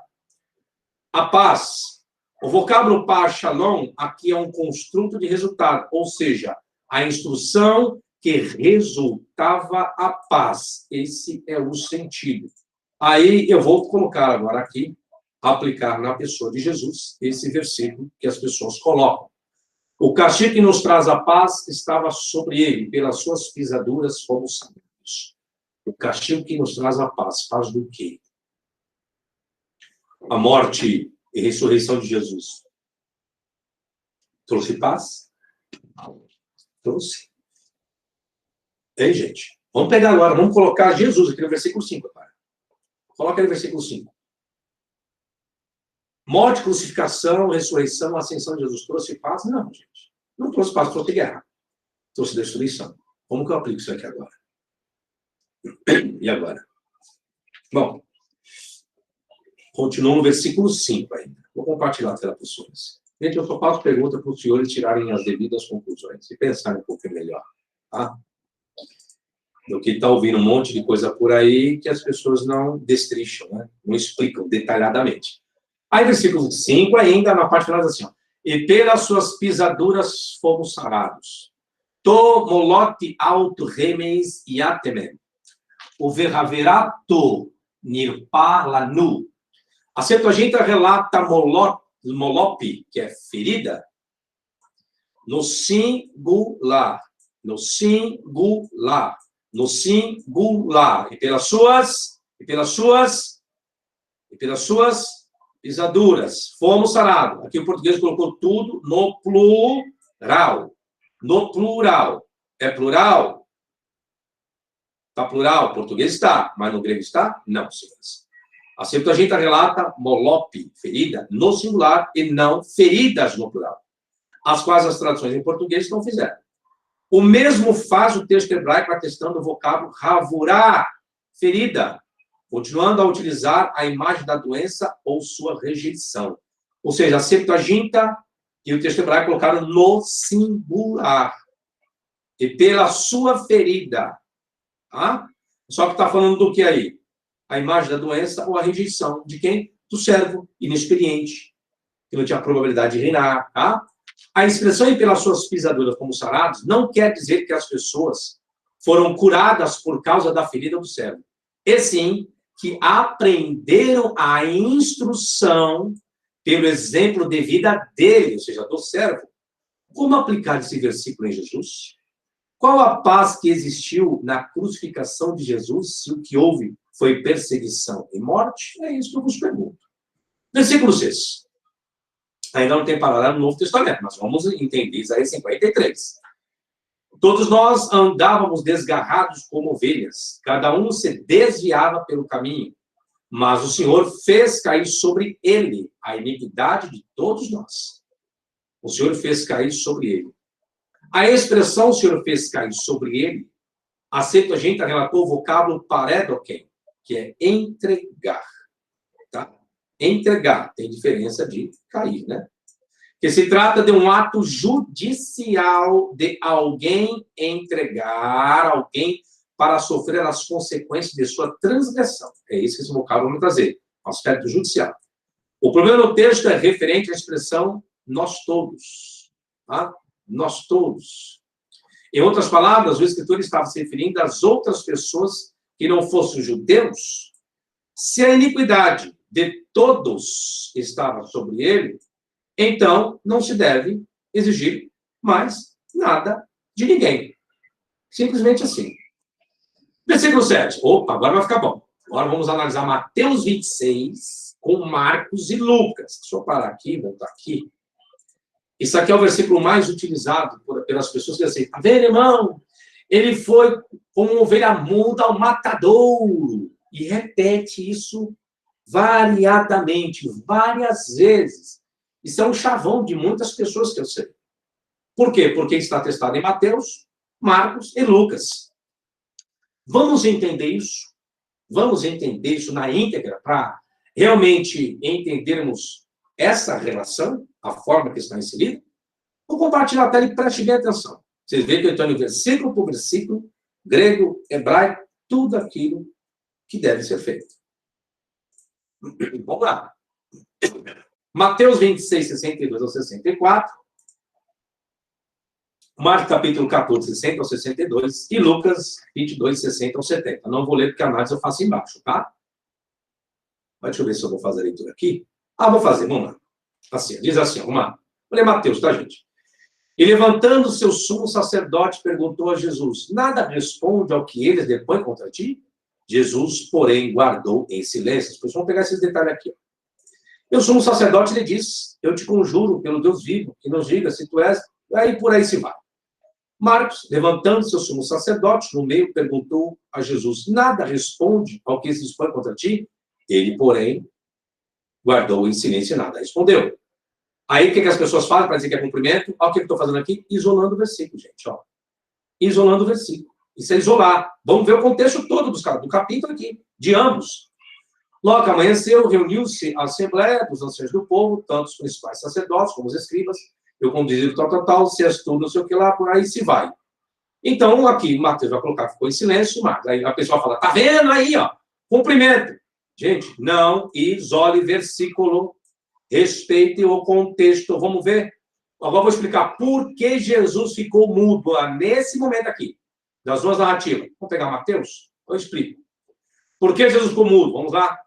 A paz. O vocábulo paz, shalom, aqui é um construto de resultado, ou seja, a instrução que resultava a paz. Esse é o sentido. Aí eu vou colocar agora aqui, aplicar na pessoa de Jesus, esse versículo que as pessoas colocam. O castigo que nos traz a paz estava sobre ele, pelas suas pisaduras fomos sarados. O castigo que nos traz a paz, paz do quê? A morte e ressurreição de Jesus trouxe paz? Trouxe. Ei, gente, vamos pegar agora, vamos colocar Jesus aqui no versículo 5, cara. Coloca aí no versículo 5. Morte, crucificação, ressurreição, ascensão de Jesus trouxe paz? Não, gente. Não trouxe paz, trouxe guerra. Trouxe destruição. Como que eu aplico isso aqui agora? E agora? Bom, continuo no versículo 5 ainda. Vou compartilhar a tela para os senhores. Gente, eu só faço pergunta para os senhores tirarem as devidas conclusões e pensarem um pouco melhor, tá? Do que está ouvindo um monte de coisa por aí que as pessoas não destrincham, né? Não explicam detalhadamente. Aí, versículo 5 ainda, na parte final, assim, ó. E pelas suas pisaduras fomos sarados. To molote alto remes iatemem. O verraverato nirpa lanu. A Septuaginta relata molope, que é ferida, no singular. No singular. No singular. E pelas suas pisaduras fomos sarados. Aqui o português colocou tudo no plural. No plural. É plural? Está plural? O português está, mas no grego está? Não, senhores. A Septuaginta relata molope, ferida, no singular e não feridas no plural. As quais as traduções em português não fizeram. O mesmo faz o texto hebraico atestando o vocábulo havurá, ferida, continuando a utilizar a imagem da doença ou sua rejeição. Ou seja, a Septuaginta e o texto hebraico colocaram no singular. E pela sua ferida. Tá? Só que está falando do que aí? A imagem da doença ou a rejeição. De quem? Do servo inexperiente, que não tinha probabilidade de reinar. Tá? A expressão e pelas suas pisaduras como sarados não quer dizer que as pessoas foram curadas por causa da ferida do servo. E sim, que aprenderam a instrução pelo exemplo de vida dele, ou seja, do servo. Como aplicar esse versículo em Jesus? Qual a paz que existiu na crucificação de Jesus se o que houve foi perseguição e morte? É isso que eu vos pergunto. Versículo 6. Ainda não tem paralelo no Novo Testamento, mas vamos entender Isaías 53. Todos nós andávamos desgarrados como ovelhas, cada um se desviava pelo caminho, mas o Senhor fez cair sobre ele a iniquidade de todos nós. O Senhor fez cair sobre ele. A expressão o Senhor fez cair sobre ele, a Septuaginta relatou o vocábulo paredoken, que é entregar. Tá? Entregar, tem diferença de cair, né? Que se trata de um ato judicial de alguém entregar alguém para sofrer as consequências de sua transgressão. É isso que esse vocábulo vai trazer, o aspecto judicial. O problema no texto é referente à expressão nós todos. Tá? Nós todos. Em outras palavras, o escritor estava se referindo às outras pessoas que não fossem os judeus, se a iniquidade de todos estava sobre ele, então não se deve exigir mais nada de ninguém. Simplesmente assim. Versículo 7. Opa, agora vai ficar bom. Agora vamos analisar Mateus 26 com Marcos e Lucas. Deixa eu parar aqui, voltar aqui. Isso aqui é o versículo mais utilizado pelas pessoas que dizem assim, tá vendo, irmão? Ele foi como uma ovelha muda ao matadouro. E repete isso variadamente, várias vezes. Isso é um chavão de muitas pessoas que eu sei. Por quê? Porque está atestado em Mateus, Marcos e Lucas. Vamos entender isso? Vamos entender isso na íntegra para realmente entendermos essa relação, a forma que está inserida? Vou compartilhar a tela e preste bem atenção. Vocês veem que eu estou indo versículo por versículo, grego, hebraico, tudo aquilo que deve ser feito. Vamos lá. Mateus 26, 62 ao 64. Marcos capítulo 14, 60 ao 62. E Lucas 22, 60 ao 70. Não vou ler porque a análise eu faço embaixo, tá? Mas deixa eu ver se eu vou fazer a leitura aqui. Vou fazer, vamos lá. Assim, diz assim, vamos lá. Vou ler Mateus, tá, gente? E levantando seu sumo sacerdote, perguntou a Jesus, nada responde ao que eles depõem contra ti? Jesus, porém, guardou em silêncio. Depois vamos pegar esses detalhes aqui. E o sumo sacerdote lhe disse, eu te conjuro pelo Deus vivo, que nos diga se tu és, aí por aí se vai. Marcos, levantando seu sumo sacerdote, no meio, perguntou a Jesus, nada responde ao que eles dispõem contra ti? Ele, porém, guardou em silêncio e nada respondeu. Aí, o que as pessoas falam para dizer que é cumprimento? Olha o que eu estou fazendo aqui, isolando o versículo, gente, ó. Isolando o versículo. Isso é isolar. Vamos ver o contexto todo do capítulo aqui, de ambos. Logo que amanheceu, reuniu-se a assembleia dos anciãos do povo, tanto os principais sacerdotes como os escribas. Eu conduzi tal, se és tu, não sei o que lá, por aí se vai. Então, aqui, Mateus vai colocar, ficou em silêncio, mas aí a pessoa fala, tá vendo aí, ó, cumprimento. Gente, não isole versículo, respeite o contexto. Vamos ver? Agora vou explicar por que Jesus ficou mudo nesse momento aqui, das duas narrativas. Vamos pegar Mateus? Eu explico. Por que Jesus ficou mudo? Vamos lá.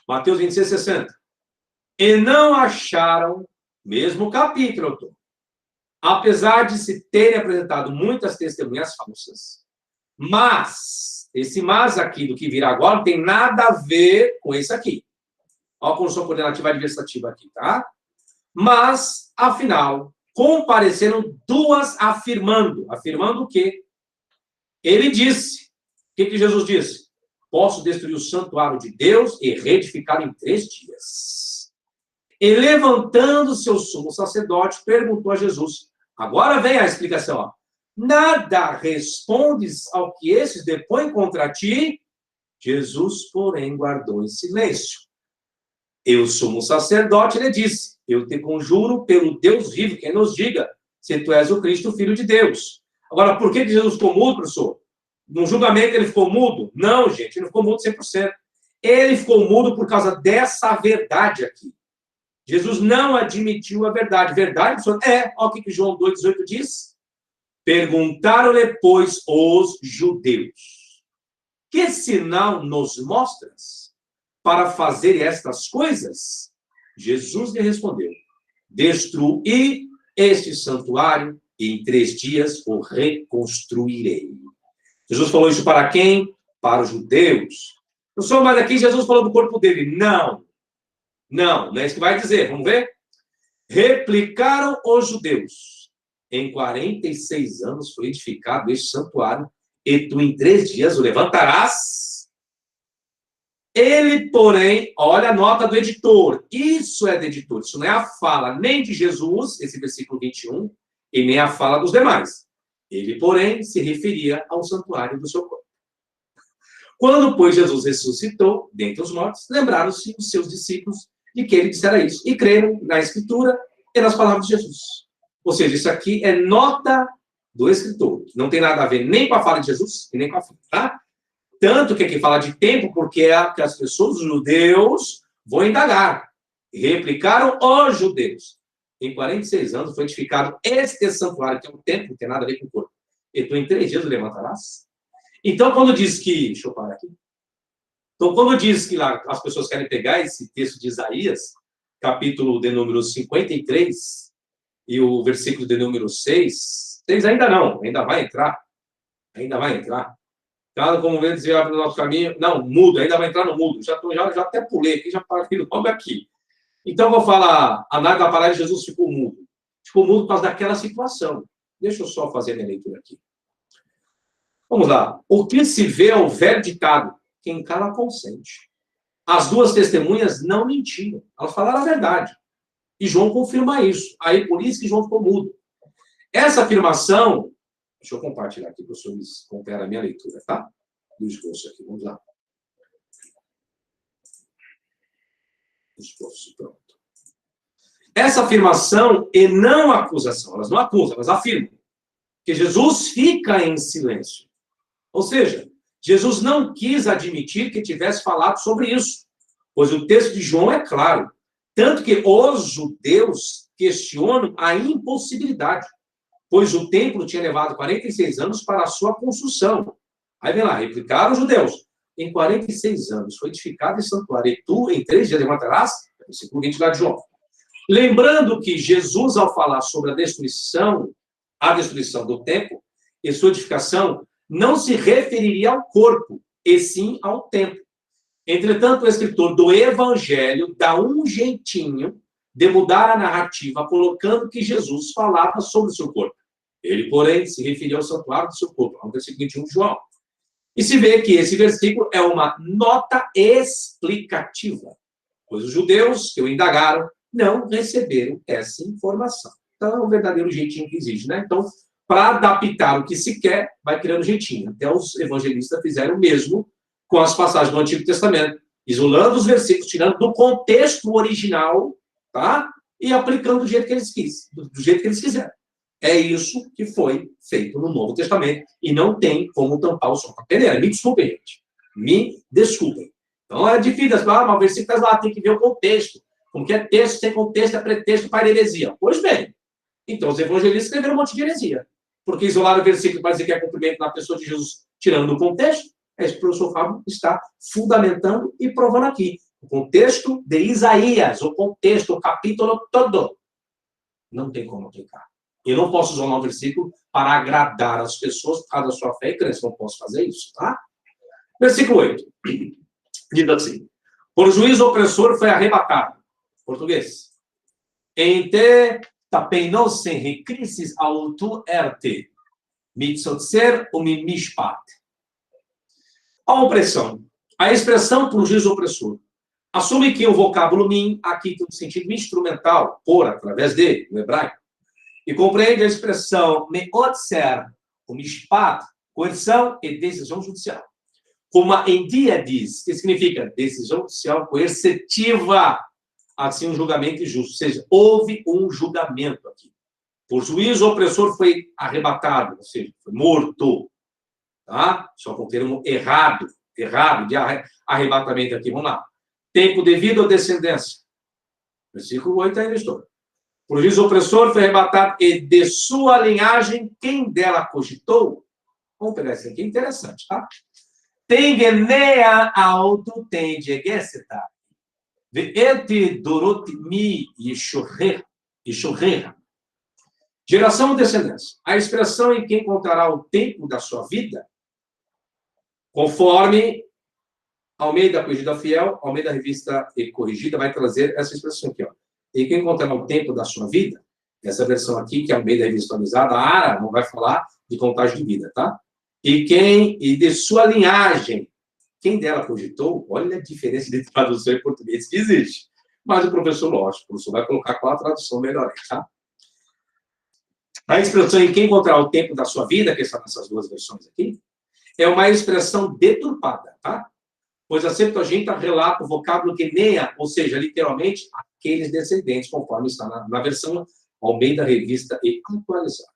Mateus 26, 60. E não acharam, mesmo capítulo, apesar de se terem apresentado muitas testemunhas falsas, mas, esse mas aqui do que virá agora não tem nada a ver com esse aqui. Olha a conjunção coordenativa adversativa aqui, tá? Mas, afinal, compareceram duas afirmando. Afirmando o quê? Ele disse. O que Jesus disse? Posso destruir o santuário de Deus e reedificar em 3 dias. E levantando seu sumo sacerdote, perguntou a Jesus. Agora vem a explicação. Ó. Nada respondes ao que esses depõem contra ti? Jesus, porém, guardou em silêncio. E o sumo sacerdote lhe disse, eu te conjuro pelo Deus vivo, quem nos diga, se tu és o Cristo, o Filho de Deus. Agora, por que Jesus ficou mudo, professor? No julgamento ele ficou mudo? Não, gente, ele não ficou mudo 100%. Ele ficou mudo por causa dessa verdade aqui. Jesus não admitiu a verdade. Verdade, professor? Olha o que João 2,18 diz. Perguntaram-lhe, pois, os judeus. Que sinal nos mostras para fazer estas coisas? Jesus lhe respondeu, destruí este santuário e em 3 dias o reconstruirei. Jesus falou isso para quem? Para os judeus. Professor, mas aqui Jesus falou do corpo dele. Não. Não é isso que vai dizer. Vamos ver? Replicaram os judeus. Em 46 anos foi edificado este santuário e tu em 3 dias o levantarás. Ele, porém, olha a nota do editor. Isso é do editor. Isso não é a fala nem de Jesus, esse versículo 21, e nem a fala dos demais. Ele, porém, se referia ao santuário do seu corpo. Quando, pois, Jesus ressuscitou dentre os mortos, lembraram-se os seus discípulos de que ele dissera isso. E creram na Escritura e nas palavras de Jesus. Ou seja, isso aqui é nota do escritor. Não tem nada a ver nem com a fala de Jesus e nem com a fala, tá? Tanto que aqui fala de tempo, porque é que as pessoas, os judeus, vão indagar. Replicaram os judeus. Em 46 anos foi edificado este santuário, que é o templo, não tem nada a ver com o corpo. E tu em 3 dias o levantarás? Então, quando diz que... Deixa eu parar aqui. Então, quando diz que lá as pessoas querem pegar esse texto de Isaías, capítulo de número 53, e o versículo de número 6 ainda não, ainda vai entrar. Ainda vai entrar. Cada como vê desviar do nosso caminho. Não, mudo, ainda vai entrar no mudo. Já até pulei aqui, já parei logo aqui. Então, eu vou falar, a nada da palavra de Jesus ficou mudo. Ficou mudo por causa daquela situação. Deixa eu só fazer minha leitura aqui. Vamos lá. O que se vê é o velho ditado: quem cala consente. As duas testemunhas não mentiram. Elas falaram a verdade. E João confirma isso. Aí, por isso que João ficou mudo. Essa afirmação... Deixa eu compartilhar aqui para os senhores acompanhar a minha leitura, tá? Do esboço aqui. Vamos lá. Esboço, pronto. Essa afirmação e não acusação. Elas não acusam, elas afirmam que Jesus fica em silêncio. Ou seja, Jesus não quis admitir que tivesse falado sobre isso, pois o texto de João é claro. Tanto que os judeus questionam a impossibilidade, pois o templo tinha levado 46 anos para a sua construção. Aí vem lá, replicaram os judeus. Em 46 anos foi edificado esse santuário, e tu em 3 dias levantarás? Versículo 20 lá de João. Lembrando que Jesus, ao falar sobre a destruição do templo e sua edificação, não se referiria ao corpo, e sim ao templo. Entretanto, o escritor do Evangelho dá um jeitinho de mudar a narrativa, colocando que Jesus falava sobre o seu corpo. Ele, porém, se referia ao santuário do seu corpo, no versículo 21 de João. E se vê que esse versículo é uma nota explicativa, pois os judeus que o indagaram não receberam essa informação. Então, é um verdadeiro jeitinho que existe, né? Então, para adaptar o que se quer, vai criando jeitinho. Até os evangelistas fizeram o mesmo com as passagens do Antigo Testamento, isolando os versículos, tirando do contexto original, tá? E aplicando do jeito que eles quiseram. É isso que foi feito no Novo Testamento, e não tem como tampar o sol com a peneira. Me desculpem, gente. Me desculpem. Então, é difícil. Mas o versículo está lá, tem que ver o contexto. Como que é texto sem contexto, é pretexto para heresia. Pois bem, então os evangelistas escreveram um monte de heresia. Porque isolaram o versículo para dizer que é cumprimento na pessoa de Jesus, tirando do contexto. É isso que o professor Fábio está fundamentando e provando aqui. O contexto de Isaías, o contexto, o capítulo todo. Não tem como aplicar. Eu não posso usar um versículo para agradar as pessoas por causa da sua fé e crença. Não posso fazer isso, tá? Versículo 8. Diz assim: por juízo opressor foi arrebatado. Português. Ente tapeinos sem recrisis autu erte. Mitzotzer o mimishpat. A opressão. A expressão por juízo opressor assume que o vocábulo min aqui tem um sentido instrumental, por, através de, no hebraico, e compreende a expressão meotzer, o mishpat, coerção e decisão judicial. Como a Endia diz, que significa decisão judicial coercitiva, assim um julgamento injusto. Ou seja, houve um julgamento aqui. Por juízo, o opressor foi arrebatado, ou seja, foi morto. Tá? Só com o termo errado de arrebatamento aqui. Vamos lá. Tempo devido à descendência. Versículo 8 ainda estou. Por juízo, o opressor foi arrebatado e de sua linhagem, quem dela cogitou? Vamos pegar isso aqui, interessante, tá? Tem genea auto tem diegesseta. Ve'ete dorot mi yeshorreha. Geração ou descendência. A expressão em que encontrará o tempo da sua vida, conforme Almeida Corrigida Fiel, Almeida Revista e Corrigida, vai trazer essa expressão aqui, ó. Em que encontrará o tempo da sua vida, essa versão aqui, que é Almeida Revista Atualizada, a ARA não vai falar de contagem de vida, tá? E de sua linhagem, quem dela cogitou, olha a diferença de tradução em português que existe. Mas o professor, lógico, o professor vai colocar qual a tradução melhor, tá? A expressão em que encontrar o tempo da sua vida, que são essas duas versões aqui, é uma expressão deturpada, tá? Pois a Septuaginta relata o vocábulo genea, ou seja, literalmente, aqueles descendentes, conforme está na versão Almeida Revista e Atualizada.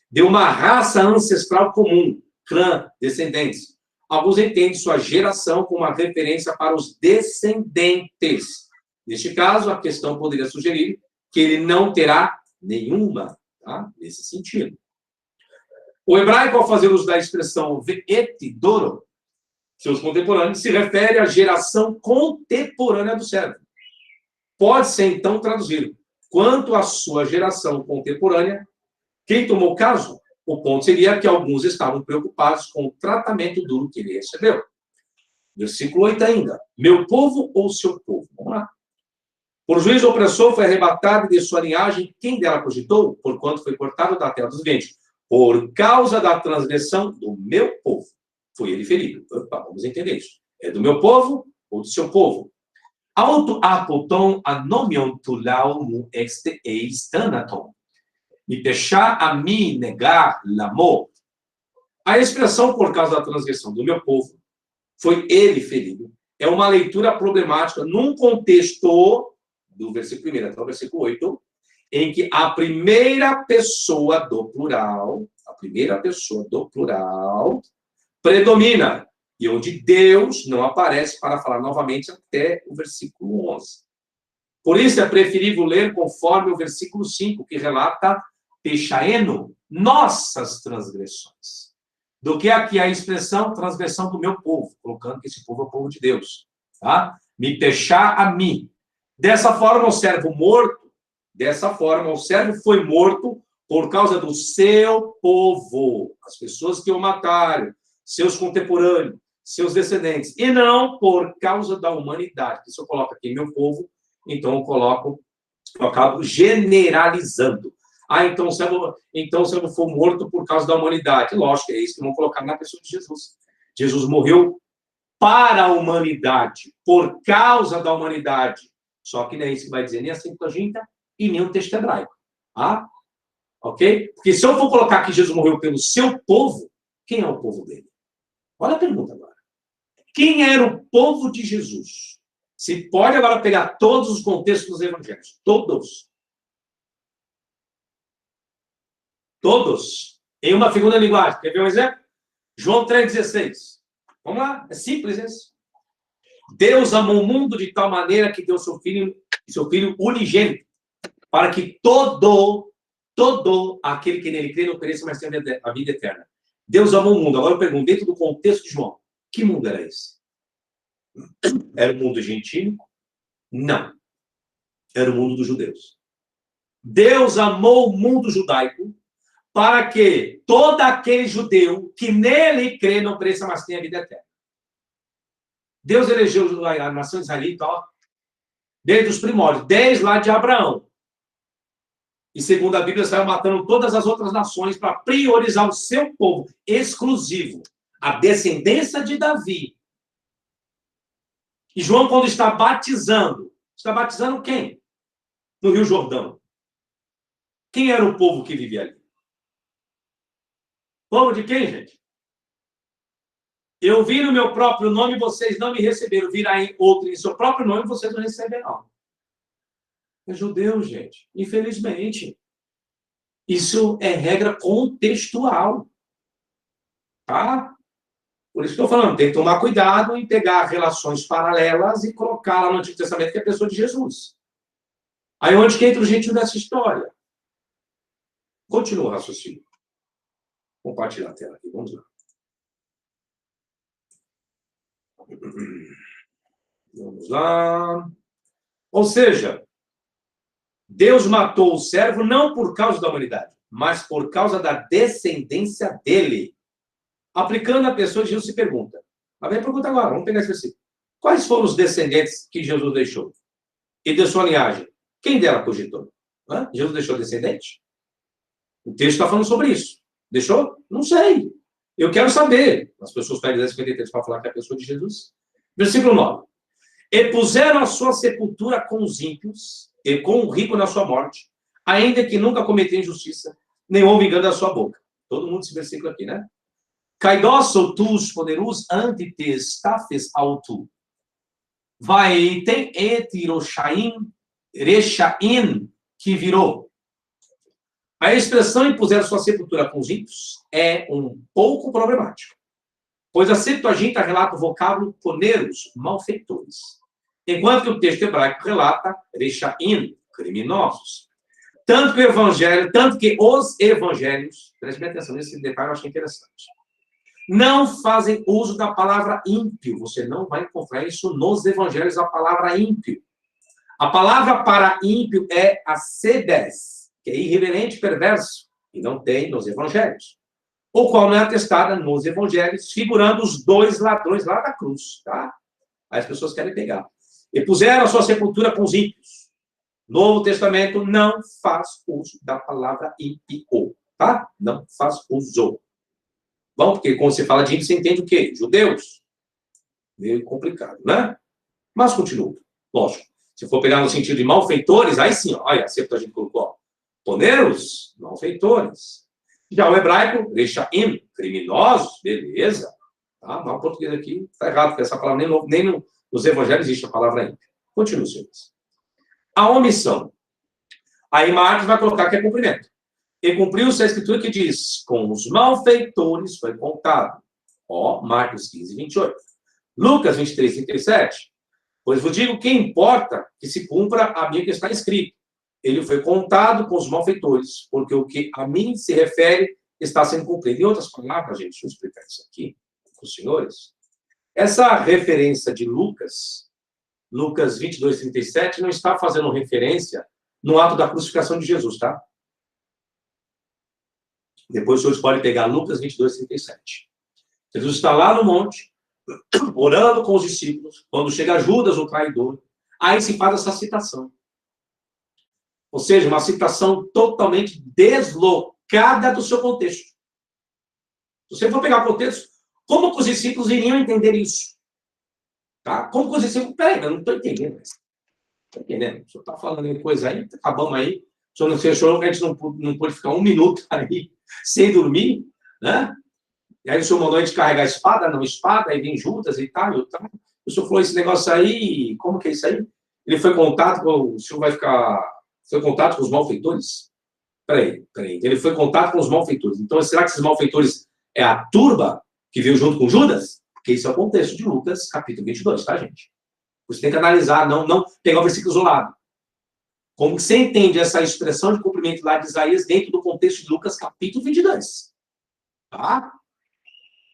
De uma raça ancestral comum, clã, descendentes. Alguns entendem sua geração como uma referência para os descendentes. Neste caso, a questão poderia sugerir que ele não terá nenhuma, tá? Nesse sentido. O hebraico, ao fazer uso da expressão ve'et doro, seus contemporâneos, se refere à geração contemporânea do servo. Pode-se, então, traduzir: quanto à sua geração contemporânea, quem tomou caso? O ponto seria que alguns estavam preocupados com o tratamento duro que ele recebeu. Versículo 8 ainda. Meu povo ou seu povo? Vamos lá. Por juízo opressor foi arrebatado de sua linhagem, quem dela cogitou? Porquanto foi cortado da terra dos viventes. Por causa da transgressão do meu povo. Foi ele ferido. Opa, vamos entender isso. É do meu povo ou do seu povo? Auto apoton anomion tulau mu exte eis tanaton. Me deixar a mim negar l'amor. A expressão por causa da transgressão do meu povo, foi ele ferido, é uma leitura problemática num contexto do versículo 1 até o versículo 8, em que a primeira pessoa do plural predomina, e onde Deus não aparece para falar novamente até o versículo 11. Por isso é preferível ler conforme o versículo 5, que relata Pechaeno, nossas transgressões, do que aqui a expressão transgressão do meu povo, colocando que esse povo é o povo de Deus. Tá? Me pechar a mim. Dessa forma, o servo foi morto por causa do seu povo, as pessoas que o mataram, seus contemporâneos, seus descendentes, e não por causa da humanidade. Se eu coloco aqui meu povo, então eu acabo generalizando. Então o servo foi morto por causa da humanidade. Lógico, é isso que vão colocar na pessoa de Jesus. Jesus morreu para a humanidade, por causa da humanidade. Só que não é isso que vai dizer nem a Septuaginta e nem o texto hebraico. Ah? Ok? Porque se eu for colocar que Jesus morreu pelo seu povo, quem é o povo dele? Olha a pergunta agora. Quem era o povo de Jesus? Se pode agora pegar todos os contextos dos evangelhos. Todos. Todos. Em uma segunda linguagem. Quer ver um exemplo? João 3,16. Vamos lá. É simples isso. Deus amou o mundo de tal maneira que deu seu filho unigênito, para que todo aquele que nele crê não pereça, mas tenha a vida eterna. Deus amou o mundo. Agora eu pergunto, dentro do contexto de João, que mundo era esse? Era o mundo gentílico? Não. Era o mundo dos judeus. Deus amou o mundo judaico para que todo aquele judeu que nele crê não pereça, mas tenha a vida eterna. Deus elegeu a nação israelita, ó, desde os primórdios, desde lá de Abraão. E segundo a Bíblia, saiu matando todas as outras nações para priorizar o seu povo exclusivo, a descendência de Davi. E João, quando está batizando quem? No Rio Jordão. Quem era o povo que vivia ali? Povo de quem, gente? Eu vim no meu próprio nome, vocês não me receberam. Virá em outro em seu próprio nome, vocês não receberão. É judeu, gente. Infelizmente. Isso é regra contextual. Tá? Por isso que eu estou falando, tem que tomar cuidado em pegar relações paralelas e colocar lá no Antigo Testamento que é a pessoa de Jesus. Aí onde que entra o gentil nessa história? Continua o raciocínio. Compartilhar a tela aqui, vamos lá. Vamos lá. Ou seja, Deus matou o servo não por causa da humanidade, mas por causa da descendência dele. Aplicando a pessoa, Jesus se pergunta. Mas vem a pergunta agora, vamos pegar esse versículo. Quais foram os descendentes que Jesus deixou? E de sua linhagem? Quem dela cogitou? Hã? Jesus deixou descendente? O texto está falando sobre isso. Deixou? Não sei. Eu quero saber. As pessoas pegam 10:53 para falar que é a pessoa de Jesus. Versículo 9. E puseram a sua sepultura com os ímpios e com o rico na sua morte, ainda que nunca cometeu injustiça, nem houve engano da sua boca. Todo mundo esse versículo aqui, né? Caidoso tus poderus antites tafes autu. Vai tem etiroshaim rechaim que virou. A expressão impuseram sua sepultura com os ímpios é um pouco problemática, pois a Septuaginta relata o vocábulo poneros, malfeitores, enquanto que o texto hebraico relata rechaim, criminosos. Tanto que o evangelho, tanto que os evangelhos, preste bem atenção nesse detalhe, eu achei interessante, não fazem uso da palavra ímpio. Você não vai encontrar isso nos evangelhos, a palavra ímpio. A palavra para ímpio é acedes, que é irreverente, perverso, e não tem nos evangelhos. O qual não é atestada nos evangelhos, figurando os dois ladrões lá da cruz, tá? Aí as pessoas querem pegar. E puseram a sua sepultura com os ímpios. Novo Testamento não faz uso da palavra ímpio, tá? Não faz uso. Bom, porque quando você fala de ímpio, você entende o quê? Judeus. Meio complicado, né? Mas continua. Lógico. Se for pegar no sentido de malfeitores, aí sim, ó, olha, sempre a gente colocou, ó, toneros, malfeitores. Já o hebraico, rechaim, criminosos, beleza. Tá? Mas o português aqui está errado, porque essa palavra nem nos evangelhos existe a palavra ímpio. Continua, senhores. A omissão. Aí Marcos vai colocar que é cumprimento. E cumpriu-se a escritura que diz, com os malfeitores foi contado. Ó, Marcos 15, 28. Lucas 23, 37. Pois vos digo que importa que se cumpra a mim que está escrito. Ele foi contado com os malfeitores, porque o que a mim se refere está sendo cumprido. Em outras palavras, gente, deixa eu explicar isso aqui para os senhores. Essa referência de Lucas 22, 37, não está fazendo referência no ato da crucificação de Jesus, tá? Depois os senhores podem pegar Lucas 22, 37. Jesus está lá no monte, orando com os discípulos, quando chega Judas, o traidor, aí se faz essa citação. Ou seja, uma citação totalmente deslocada do seu contexto. Se você for pegar o contexto, como que os discípulos iriam entender isso? Tá? Como que os discípulos... Peraí, eu não estou entendendo. Estou entendendo. O senhor está falando em coisa aí, acabamos aí. O senhor não fechou, a gente não pôde ficar um minuto aí sem dormir, né? E aí o senhor mandou a gente carregar a espada, não espada, aí vem Judas e tal, e tal. O senhor falou esse negócio aí, como que é isso aí? Ele foi contato com... O senhor vai ficar... Foi contato com os malfeitores? Peraí. Ele foi contato com os malfeitores. Então, será que esses malfeitores é a turba que veio junto com Judas? Porque isso é o contexto de Lucas, capítulo 22, tá, gente? Você tem que analisar, não pegar o versículo isolado. Como você entende essa expressão de cumprimento lá de Isaías dentro do contexto de Lucas, capítulo 22? Tá?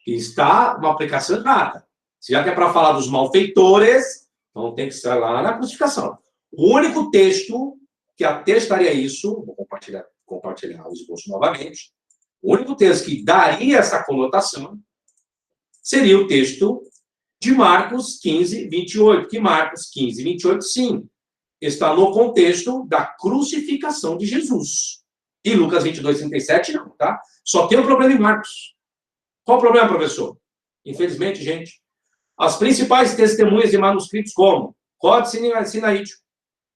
Está uma aplicação errada. Se já que é para falar dos malfeitores, então tem que estar lá na crucificação. O único texto que atestaria isso, vou compartilhar o esboço novamente, o único texto que daria essa conotação seria o texto de Marcos 15, 28, que Marcos 15, 28, sim, está no contexto da crucificação de Jesus. E Lucas 22, 37, não, tá? Só tem um problema em Marcos. Qual o problema, professor? Infelizmente, gente, as principais testemunhas de manuscritos como Códice Sinaítico,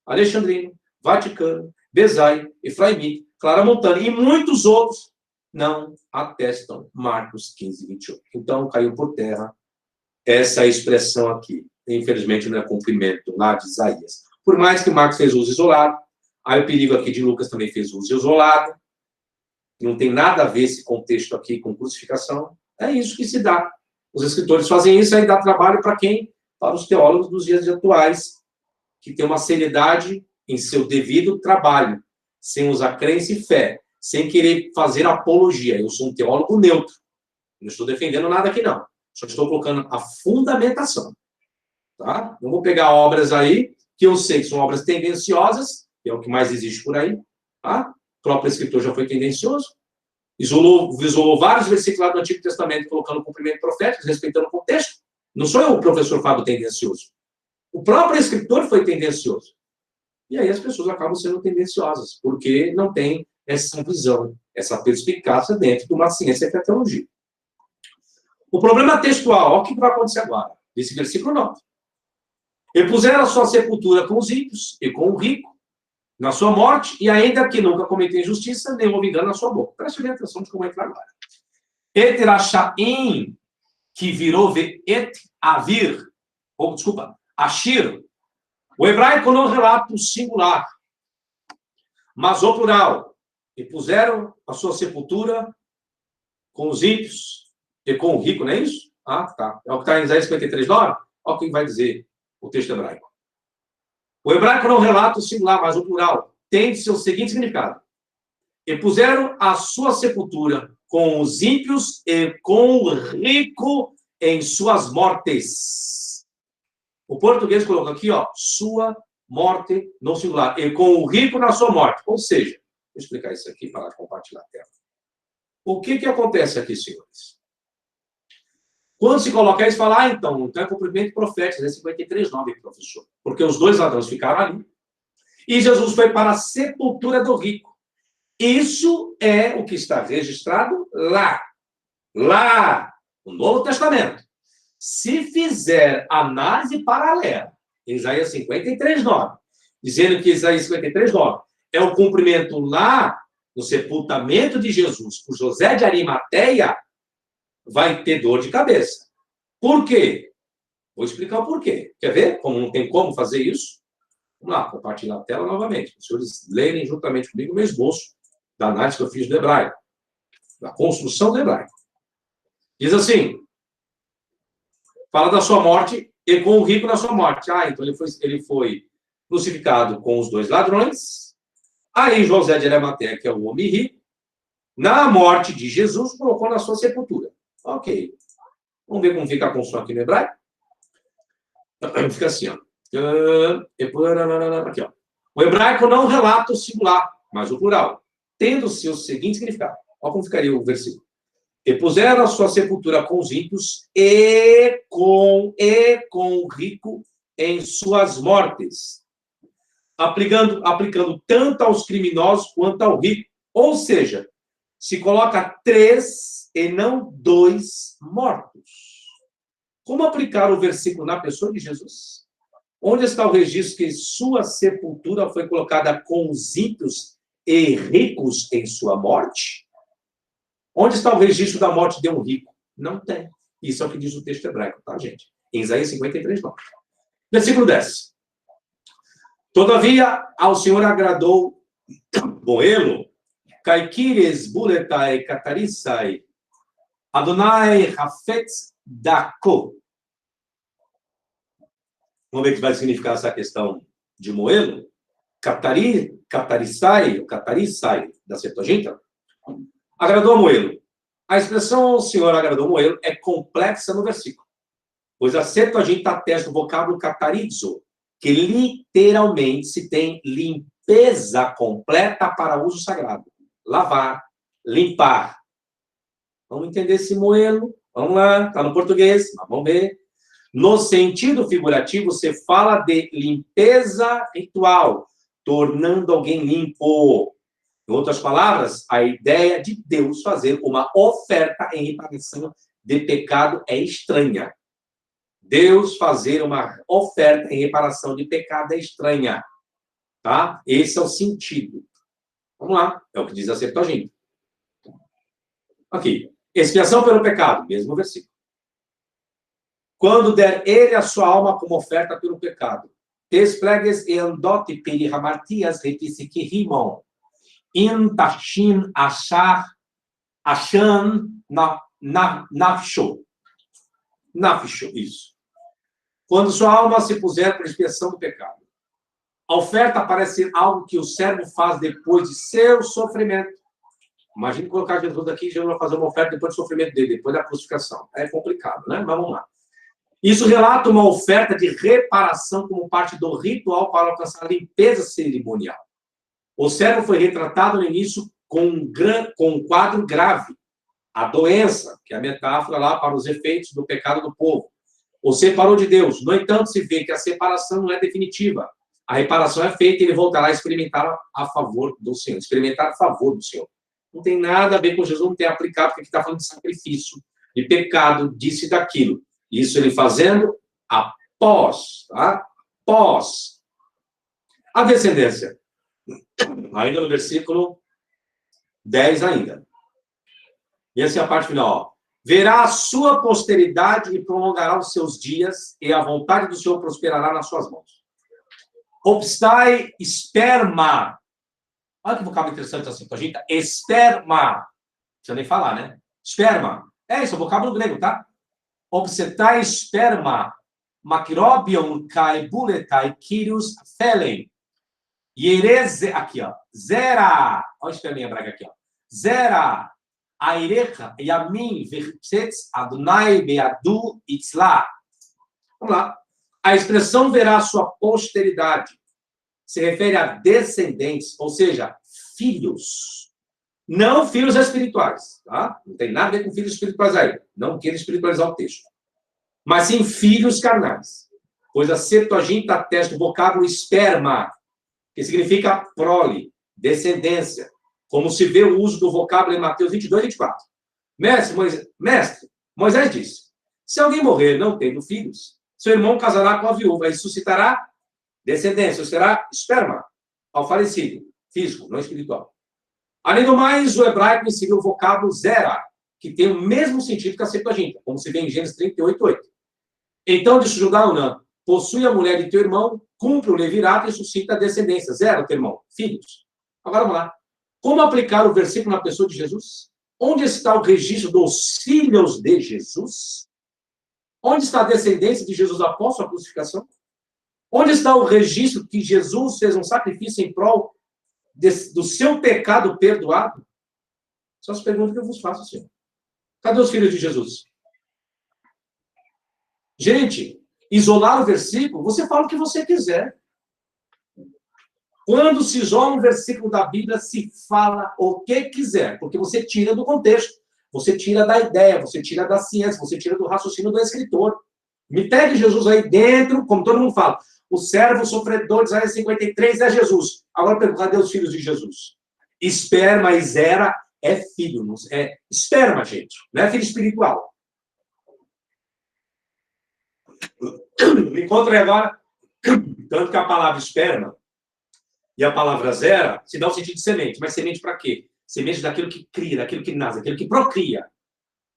Alexandrino, Vaticano, Besai, Efraimite, Clara Montana e muitos outros não atestam Marcos 15, 28. Então, caiu por terra essa expressão aqui. Infelizmente, não é cumprimento lá de Isaías. Por mais que Marcos fez uso isolado, aí o perigo aqui de Lucas também fez uso isolado, não tem nada a ver esse contexto aqui com crucificação, é isso que se dá. Os escritores fazem isso, aí dá trabalho para quem? Para os teólogos dos dias atuais, que tem uma seriedade em seu devido trabalho, sem usar crença e fé, sem querer fazer apologia. Eu sou um teólogo neutro, não estou defendendo nada aqui, não. Só estou colocando a fundamentação. Tá? Não vou pegar obras aí, que eu sei que são obras tendenciosas, que é o que mais existe por aí. Tá? O próprio escritor já foi tendencioso. Isolou vários versículos lá do Antigo Testamento, colocando cumprimento profético, respeitando o contexto. Não sou eu o professor Fábio tendencioso. O próprio escritor foi tendencioso. E aí as pessoas acabam sendo tendenciosas, porque não tem essa visão, essa perspicácia dentro de uma ciência que é a teologia. O problema textual, olha o que vai acontecer agora. Esse versículo 9. E puseram a sua sepultura com os ímpios e com o rico, na sua morte, e ainda que nunca cometeu injustiça, nem houve engano na sua boca. Preste bem atenção de como é que vai agora. Et rachaim, que virou et avir, ou, desculpa, ashir. O hebraico não relata o singular, mas o plural. E puseram a sua sepultura com os ímpios e com o rico, não é isso? Ah, tá. É o que está em Isaías 53, 9? Olha o que vai dizer o texto hebraico. O hebraico não relata o singular, mas o plural. tem seu seguinte significado. E puseram a sua sepultura com os ímpios e com o rico em suas mortes. O português colocou aqui, ó, sua morte no singular, e com o rico na sua morte. Ou seja, vou explicar isso aqui para compartilhar a tela. O que acontece aqui, senhores? Quando se coloca isso, fala, então é cumprimento profético, é 53:9, professor. Porque os dois ladrões ficaram ali. E Jesus foi para a sepultura do rico. Isso é o que está registrado lá. Lá, no Novo Testamento. Se fizer análise paralela, Isaías 53:9, dizendo que Isaías 53:9 é o cumprimento lá no sepultamento de Jesus por José de Arimateia, vai ter dor de cabeça. Por quê? Vou explicar o porquê. Quer ver como não tem como fazer isso? Vamos lá, compartilhar a tela novamente. Os senhores lerem juntamente comigo o meu esboço da análise que eu fiz do hebraico, da construção do hebraico. Diz assim, fala da sua morte e com o rico na sua morte. Então ele foi crucificado com os dois ladrões. Aí José de Arimateia, que é o homem rico, na morte de Jesus, colocou na sua sepultura. Ok. Vamos ver como fica a construção aqui no hebraico? Fica assim, ó. Aqui, ó. O hebraico não relata o singular, mas o plural, tendo seu seguinte significado. Olha como ficaria o versículo. E puseram a sua sepultura com os ímpios e com o rico em suas mortes, aplicando tanto aos criminosos quanto ao rico. Ou seja, se coloca 3 e não 2 mortos. Como aplicar o versículo na pessoa de Jesus? Onde está o registro que sua sepultura foi colocada com os ímpios e ricos em sua morte? Onde está o registro da morte de um rico? Não tem. Isso é o que diz o texto hebraico, tá, gente? Em Isaías 53:9. Versículo 10. Todavia, ao Senhor agradou Moelo, Kaikires buletai katarissai, Adonai hafetz dako. Vamos ver o que vai significar essa questão de Moelo. Katarissai, da Septuaginta. Agradou a Moelo. A expressão o Senhor agradou a Moelo é complexa no versículo, pois a Septuaginta atesta o vocábulo katarizo, que literalmente se tem limpeza completa para uso sagrado. Lavar, limpar. Vamos entender esse Moelo? Vamos lá, está no português, mas vamos ver. No sentido figurativo, você fala de limpeza ritual, tornando alguém limpo. Em outras palavras, a ideia de Deus fazer uma oferta em reparação de pecado é estranha. Deus fazer uma oferta em reparação de pecado é estranha. Tá? Esse é o sentido. Vamos lá, é o que diz a Septuaginta. Aqui, expiação pelo pecado, mesmo versículo. Quando der ele a sua alma como oferta pelo pecado, desplegues e andote peri hamartias retisiki rimon, intashin achar, achan nafsho. Nafsho, isso. Quando sua alma se puser para expiação do pecado. A oferta parece ser algo que o servo faz depois de seu sofrimento. Imagine colocar Jesus aqui e Jesus vai fazer uma oferta depois do sofrimento dele, depois da crucificação. É complicado, né? Mas vamos lá. Isso relata uma oferta de reparação como parte do ritual para alcançar a limpeza cerimonial. O servo foi retratado no início com um quadro grave. A doença, que é a metáfora lá para os efeitos do pecado do povo. O separou de Deus. No entanto, se vê que a separação não é definitiva. A reparação é feita e ele voltará a experimentar a favor do Senhor. Experimentar a favor do Senhor. Não tem nada a ver com Jesus, não tem aplicado, porque aqui está falando de sacrifício, de pecado, disso e daquilo. Isso ele fazendo após, tá? Após. A descendência. Ainda no versículo 10 ainda. E essa é a parte final, ó. Verá a sua posteridade e prolongará os seus dias, e a vontade do Senhor prosperará nas suas mãos. Obstai sperma. Olha que vocábulo interessante assim, a gente. Esperma. Não precisa nem falar, né? Esperma. É isso, é o vocábulo grego, tá? Obsetai sperma. Macrobion kai buletai kyrios felen. Yereze, aqui, ó. Zera. Olha a esperminha hebraica aqui, ó. Zera. Airecha yamin vechitz Adonai beadu itzla. Vamos lá. A expressão verá sua posteridade se refere a descendentes, ou seja, filhos. Não filhos espirituais, tá? Não tem nada a ver com filhos espirituais aí. Não quero espiritualizar o texto. Mas sim filhos carnais. Pois a Septuaginta atesta o vocábulo esperma, que significa prole, descendência. Como se vê o uso do vocábulo em Mateus 22, 24. Mestre, Moisés disse, se alguém morrer não tendo filhos, seu irmão casará com a viúva e suscitará descendência, ou será esperma, ao falecido, físico, não espiritual. Além do mais, o hebraico inseriu o vocábulo zera, que tem o mesmo sentido que a Septuaginta, como se vê em Gênesis 38, 8. Então, disse Judá Onã, possui a mulher de teu irmão, cumpre o levirato e suscita descendência. Zera, teu irmão, filhos. Agora vamos lá. Como aplicar o versículo na pessoa de Jesus? Onde está o registro dos filhos de Jesus? Onde está a descendência de Jesus após sua crucificação? Onde está o registro que Jesus fez um sacrifício em prol do seu pecado perdoado? São as perguntas que eu vos faço, Senhor. Cadê os filhos de Jesus? Gente, isolar o versículo, você fala o que você quiser. Quando se isola um versículo da Bíblia, se fala o que quiser, porque você tira do contexto, você tira da ideia, você tira da ciência, você tira do raciocínio do escritor. Me pegue Jesus aí dentro, como todo mundo fala. O servo sofredor de Isaías 53 é Jesus. Agora pergunta, cadê os filhos de Jesus? Esperma e zera é filho, é esperma, gente, não é filho espiritual. Me encontrei agora, tanto que a palavra esperma e a palavra zera se dá o sentido de semente. Mas semente para quê? Semente daquilo que cria, daquilo que nasce, daquilo que procria.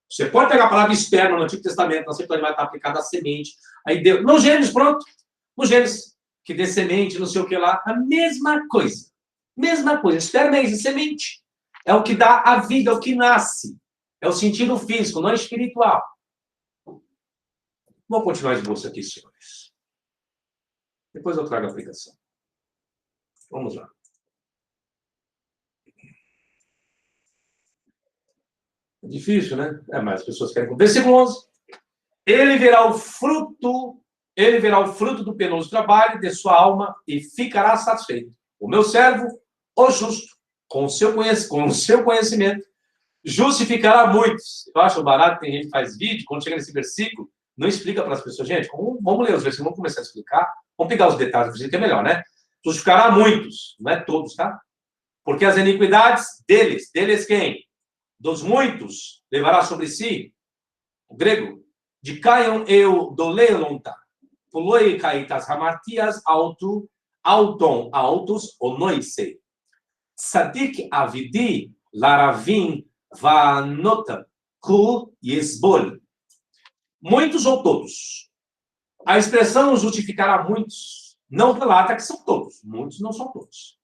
Você pode pegar a palavra esperma no Antigo Testamento, na Septuaginta vai estar aplicada a semente. Aí Deus, no Gênesis, pronto. No Gênesis, que dê semente, não sei o que lá. A mesma coisa. Mesma coisa. Esperma é isso, semente. É o que dá a vida, é o que nasce. É o sentido físico, não é espiritual. Vou continuar de bolsa aqui, senhores. Depois eu trago a aplicação. Vamos lá. É difícil, né? Mas as pessoas querem... Versículo 11. Ele verá o fruto do penoso trabalho de sua alma e ficará satisfeito. O meu servo, o justo, com o seu conhecimento, justificará muitos. Eu acho barato, tem gente que faz vídeo, quando chega nesse versículo, não explica para as pessoas. Gente, vamos ler os versículos, vamos começar a explicar. Vamos pegar os detalhes do versículo, que é melhor, né? Justificará muitos, não é todos, tá? Porque as iniquidades deles quem? Dos muitos, levará sobre si, o grego, de caiam eu doleilonta, puloi caitas hamartias autos onoise. Sadik avidi laravim vanota ku yesbol. Muitos ou todos. A expressão justificará muitos não relata que são todos. Muitos não são todos.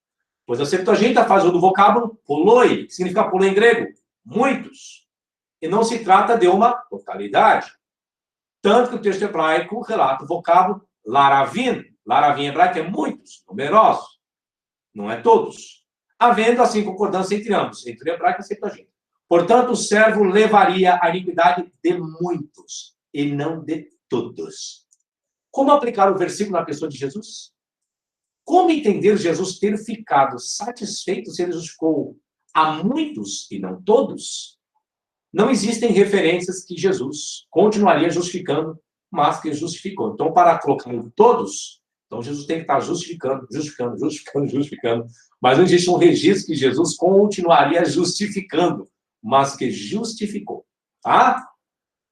Pois a Septuaginta faz o do vocábulo poloi, que significa poloi em grego. Muitos. E não se trata de uma totalidade. Tanto que o texto hebraico relata o vocábulo laravim. Laravim em hebraico é muitos, numerosos. Não é todos. Havendo, assim, concordância entre ambos, entre o hebraico e a Septuaginta. Portanto, o servo levaria a iniquidade de muitos, e não de todos. Como aplicar o versículo na pessoa de Jesus? Como entender Jesus ter ficado satisfeito se ele justificou a muitos e não todos? Não existem referências que Jesus continuaria justificando, mas que justificou. Então, para colocar todos, então Jesus tem que estar justificando. Mas não existe um registro que Jesus continuaria justificando, mas que justificou. Tá?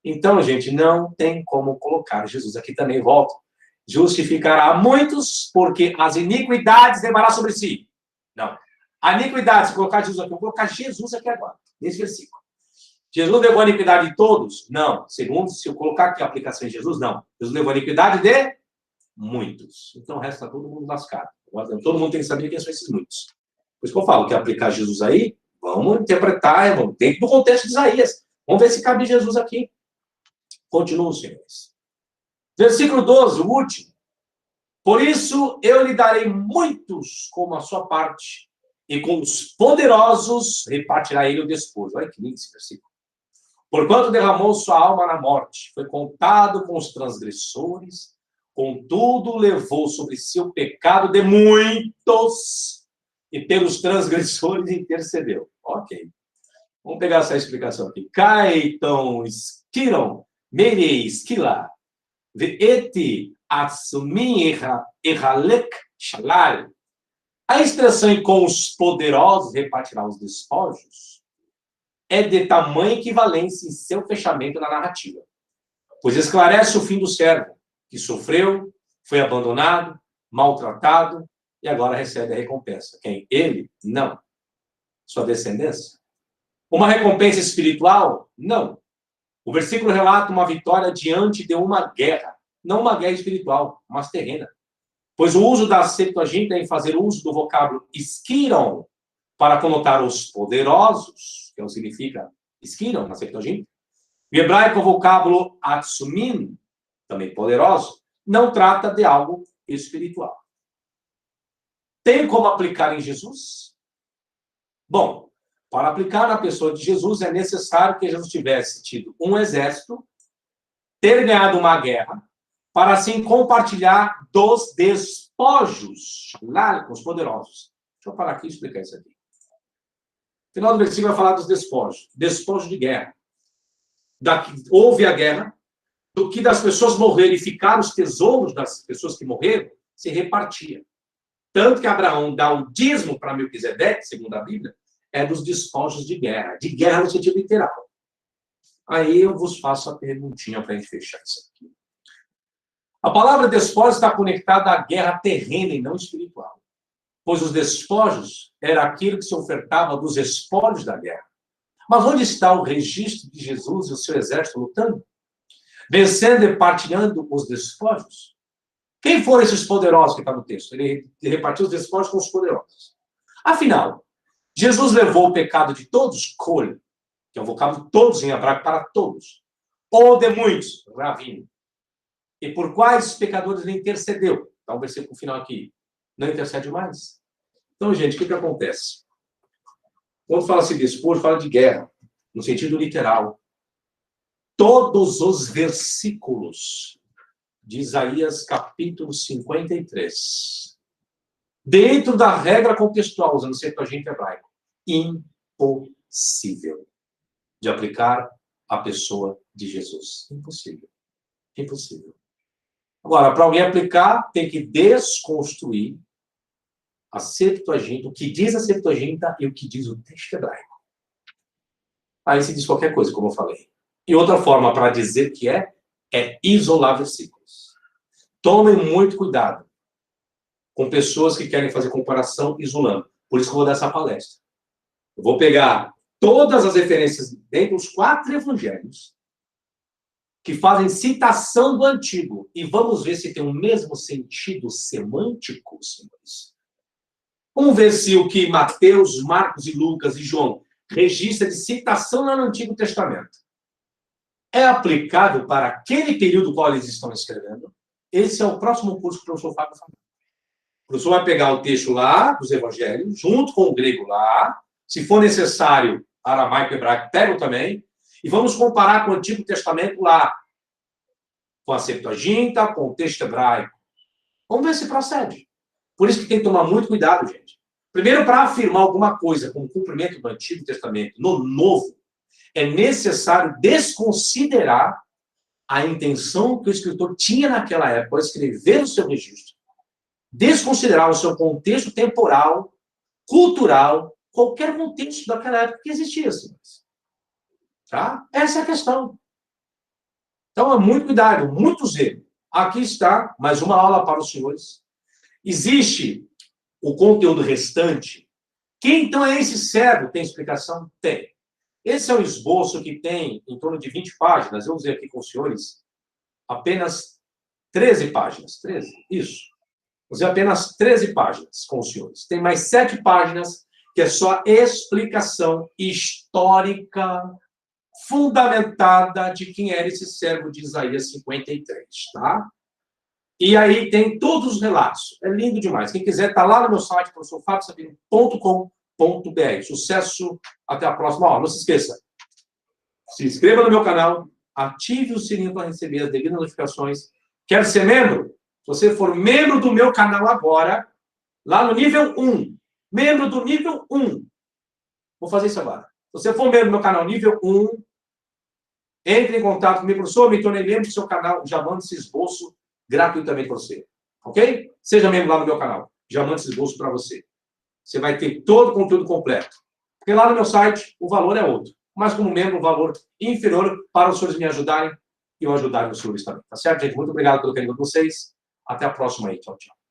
Então, gente, não tem como colocar Jesus aqui também, volta. Justificará muitos, porque as iniquidades levará sobre si. Não. A iniquidade, se colocar Jesus aqui, eu vou colocar Jesus aqui agora, nesse versículo. Jesus levou a iniquidade de todos? Não. Segundo, se eu colocar aqui a aplicação de Jesus, não. Jesus levou a iniquidade de muitos. Então, resta todo mundo lascado. Todo mundo tem que saber quem são esses muitos. Por isso que eu falo que aplicar Jesus aí, vamos interpretar, vamos dentro do contexto de Isaías. Vamos ver se cabe Jesus aqui. Continuam, senhores. Versículo 12, o último. Por isso, eu lhe darei muitos como a sua parte, e com os poderosos repartirá ele o despojo. Olha que lindo esse versículo. Porquanto derramou sua alma na morte, foi contado com os transgressores, contudo levou sobre si o pecado de muitos, e pelos transgressores intercedeu. Ok. Vamos pegar essa explicação aqui. Kaiton, skiron, merei, skila, ve'eti, atsumi, erhalek, shalal. A expressão com os poderosos repartirá os despojos é de tamanha equivalência em seu fechamento na narrativa, pois esclarece o fim do servo, que sofreu, foi abandonado, maltratado e agora recebe a recompensa. Quem? Ele? Não. Sua descendência? Uma recompensa espiritual? Não. O versículo relata uma vitória diante de uma guerra, não uma guerra espiritual, mas terrena. Pois o uso da Septuaginta é em fazer uso do vocábulo skiron para conotar os poderosos, que significa skiron na Septuaginta. O hebraico, o vocábulo atsumim, também poderoso, não trata de algo espiritual. Tem como aplicar em Jesus? Bom, para aplicar na pessoa de Jesus é necessário que Jesus tivesse tido um exército, ter ganhado uma guerra, para assim compartilhar dos despojos, lá com os poderosos. Deixa eu parar aqui e explicar isso aqui. O final do versículo vai falar dos despojos. Despojos de guerra. Houve a guerra, do que das pessoas morrerem e ficar os tesouros das pessoas que morreram, se repartia. Tanto que Abraão dá o dízimo para Melquisedeque, segundo a Bíblia, é dos despojos de guerra. De guerra no sentido literal. Aí eu vos faço a perguntinha para a gente fechar isso aqui. A palavra despojos está conectada à guerra terrena e não espiritual. Pois os despojos era aquilo que se ofertava dos espólios da guerra. Mas onde está o registro de Jesus e o seu exército lutando? Vencendo e partilhando os despojos? Quem foram esses poderosos que está no texto? Ele repartiu os despojos com os poderosos. Afinal, Jesus levou o pecado de todos, kol, que é o vocábulo todos em hebraico para todos, ou de muitos, ravim. E por quais pecadores ele intercedeu? Está o versículo final aqui. Não intercede mais. Então, gente, o que acontece? Quando fala-se de despojo, fala de guerra, no sentido literal. Todos os versículos de Isaías, capítulo 53, dentro da regra contextual, usando o Septuaginta hebraico, impossível de aplicar à pessoa de Jesus. Impossível. Impossível. Agora, para alguém aplicar, tem que desconstruir a Septuaginta, o que diz a Septuaginta e o que diz o texto hebraico. Aí se diz qualquer coisa, como eu falei. E outra forma para dizer que é isolar versículos. Tomem muito cuidado com pessoas que querem fazer comparação isolando. Por isso que eu vou dar essa palestra. Eu vou pegar todas as referências dentro dos 4 evangelhos que fazem citação do Antigo. E vamos ver se tem o mesmo sentido semântico, senhores. Vamos ver se o que Mateus, Marcos e Lucas e João registra de citação lá no Antigo Testamento é aplicado para aquele período no qual eles estão escrevendo. Esse é o próximo curso que o professor Fábio falou. O professor vai pegar o texto lá dos evangelhos, junto com o grego lá, se for necessário, aramaico e hebraico, pego também, e vamos comparar com o Antigo Testamento lá, com a Septuaginta, com o texto hebraico. Vamos ver se procede. Por isso que tem que tomar muito cuidado, gente. Primeiro, para afirmar alguma coisa com o cumprimento do Antigo Testamento no Novo, é necessário desconsiderar a intenção que o escritor tinha naquela época ao escrever o seu registro, desconsiderar o seu contexto temporal, cultural, qualquer contexto daquela época que existia. Tá? Essa é a questão. Então, muito cuidado, muito zelo. Aqui está mais uma aula para os senhores. Existe o conteúdo restante. Quem então é esse servo? Tem explicação? Tem. Esse é um esboço que tem em torno de 20 páginas. Eu usei aqui com os senhores apenas 13 páginas. 13? Isso. Usei apenas 13 páginas com os senhores. Tem mais 7 páginas que é só explicação histórica fundamentada de quem era esse servo de Isaías 53, tá? E aí tem todos os relatos. É lindo demais. Quem quiser, está lá no meu site, professorfabiosabino.com.br. Sucesso, até a próxima. Ó, não se esqueça, se inscreva no meu canal, ative o sininho para receber as devidas notificações. Quer ser membro? Se você for membro do meu canal agora, lá no nível 1, membro do nível 1, vou fazer isso agora. Se você for membro do meu canal nível 1, entre em contato comigo, professor, me tornei membro do seu canal, já mando esse esboço gratuitamente para você. Ok? Seja membro lá no meu canal, já mando esse esboço para você. Você vai ter todo o conteúdo completo. Porque lá no meu site, o valor é outro. Mas como membro, um valor inferior para os senhores me ajudarem e eu ajudar os senhores também. Tá certo, gente? Muito obrigado pelo carinho de vocês. Até a próxima aí. Tchau, tchau.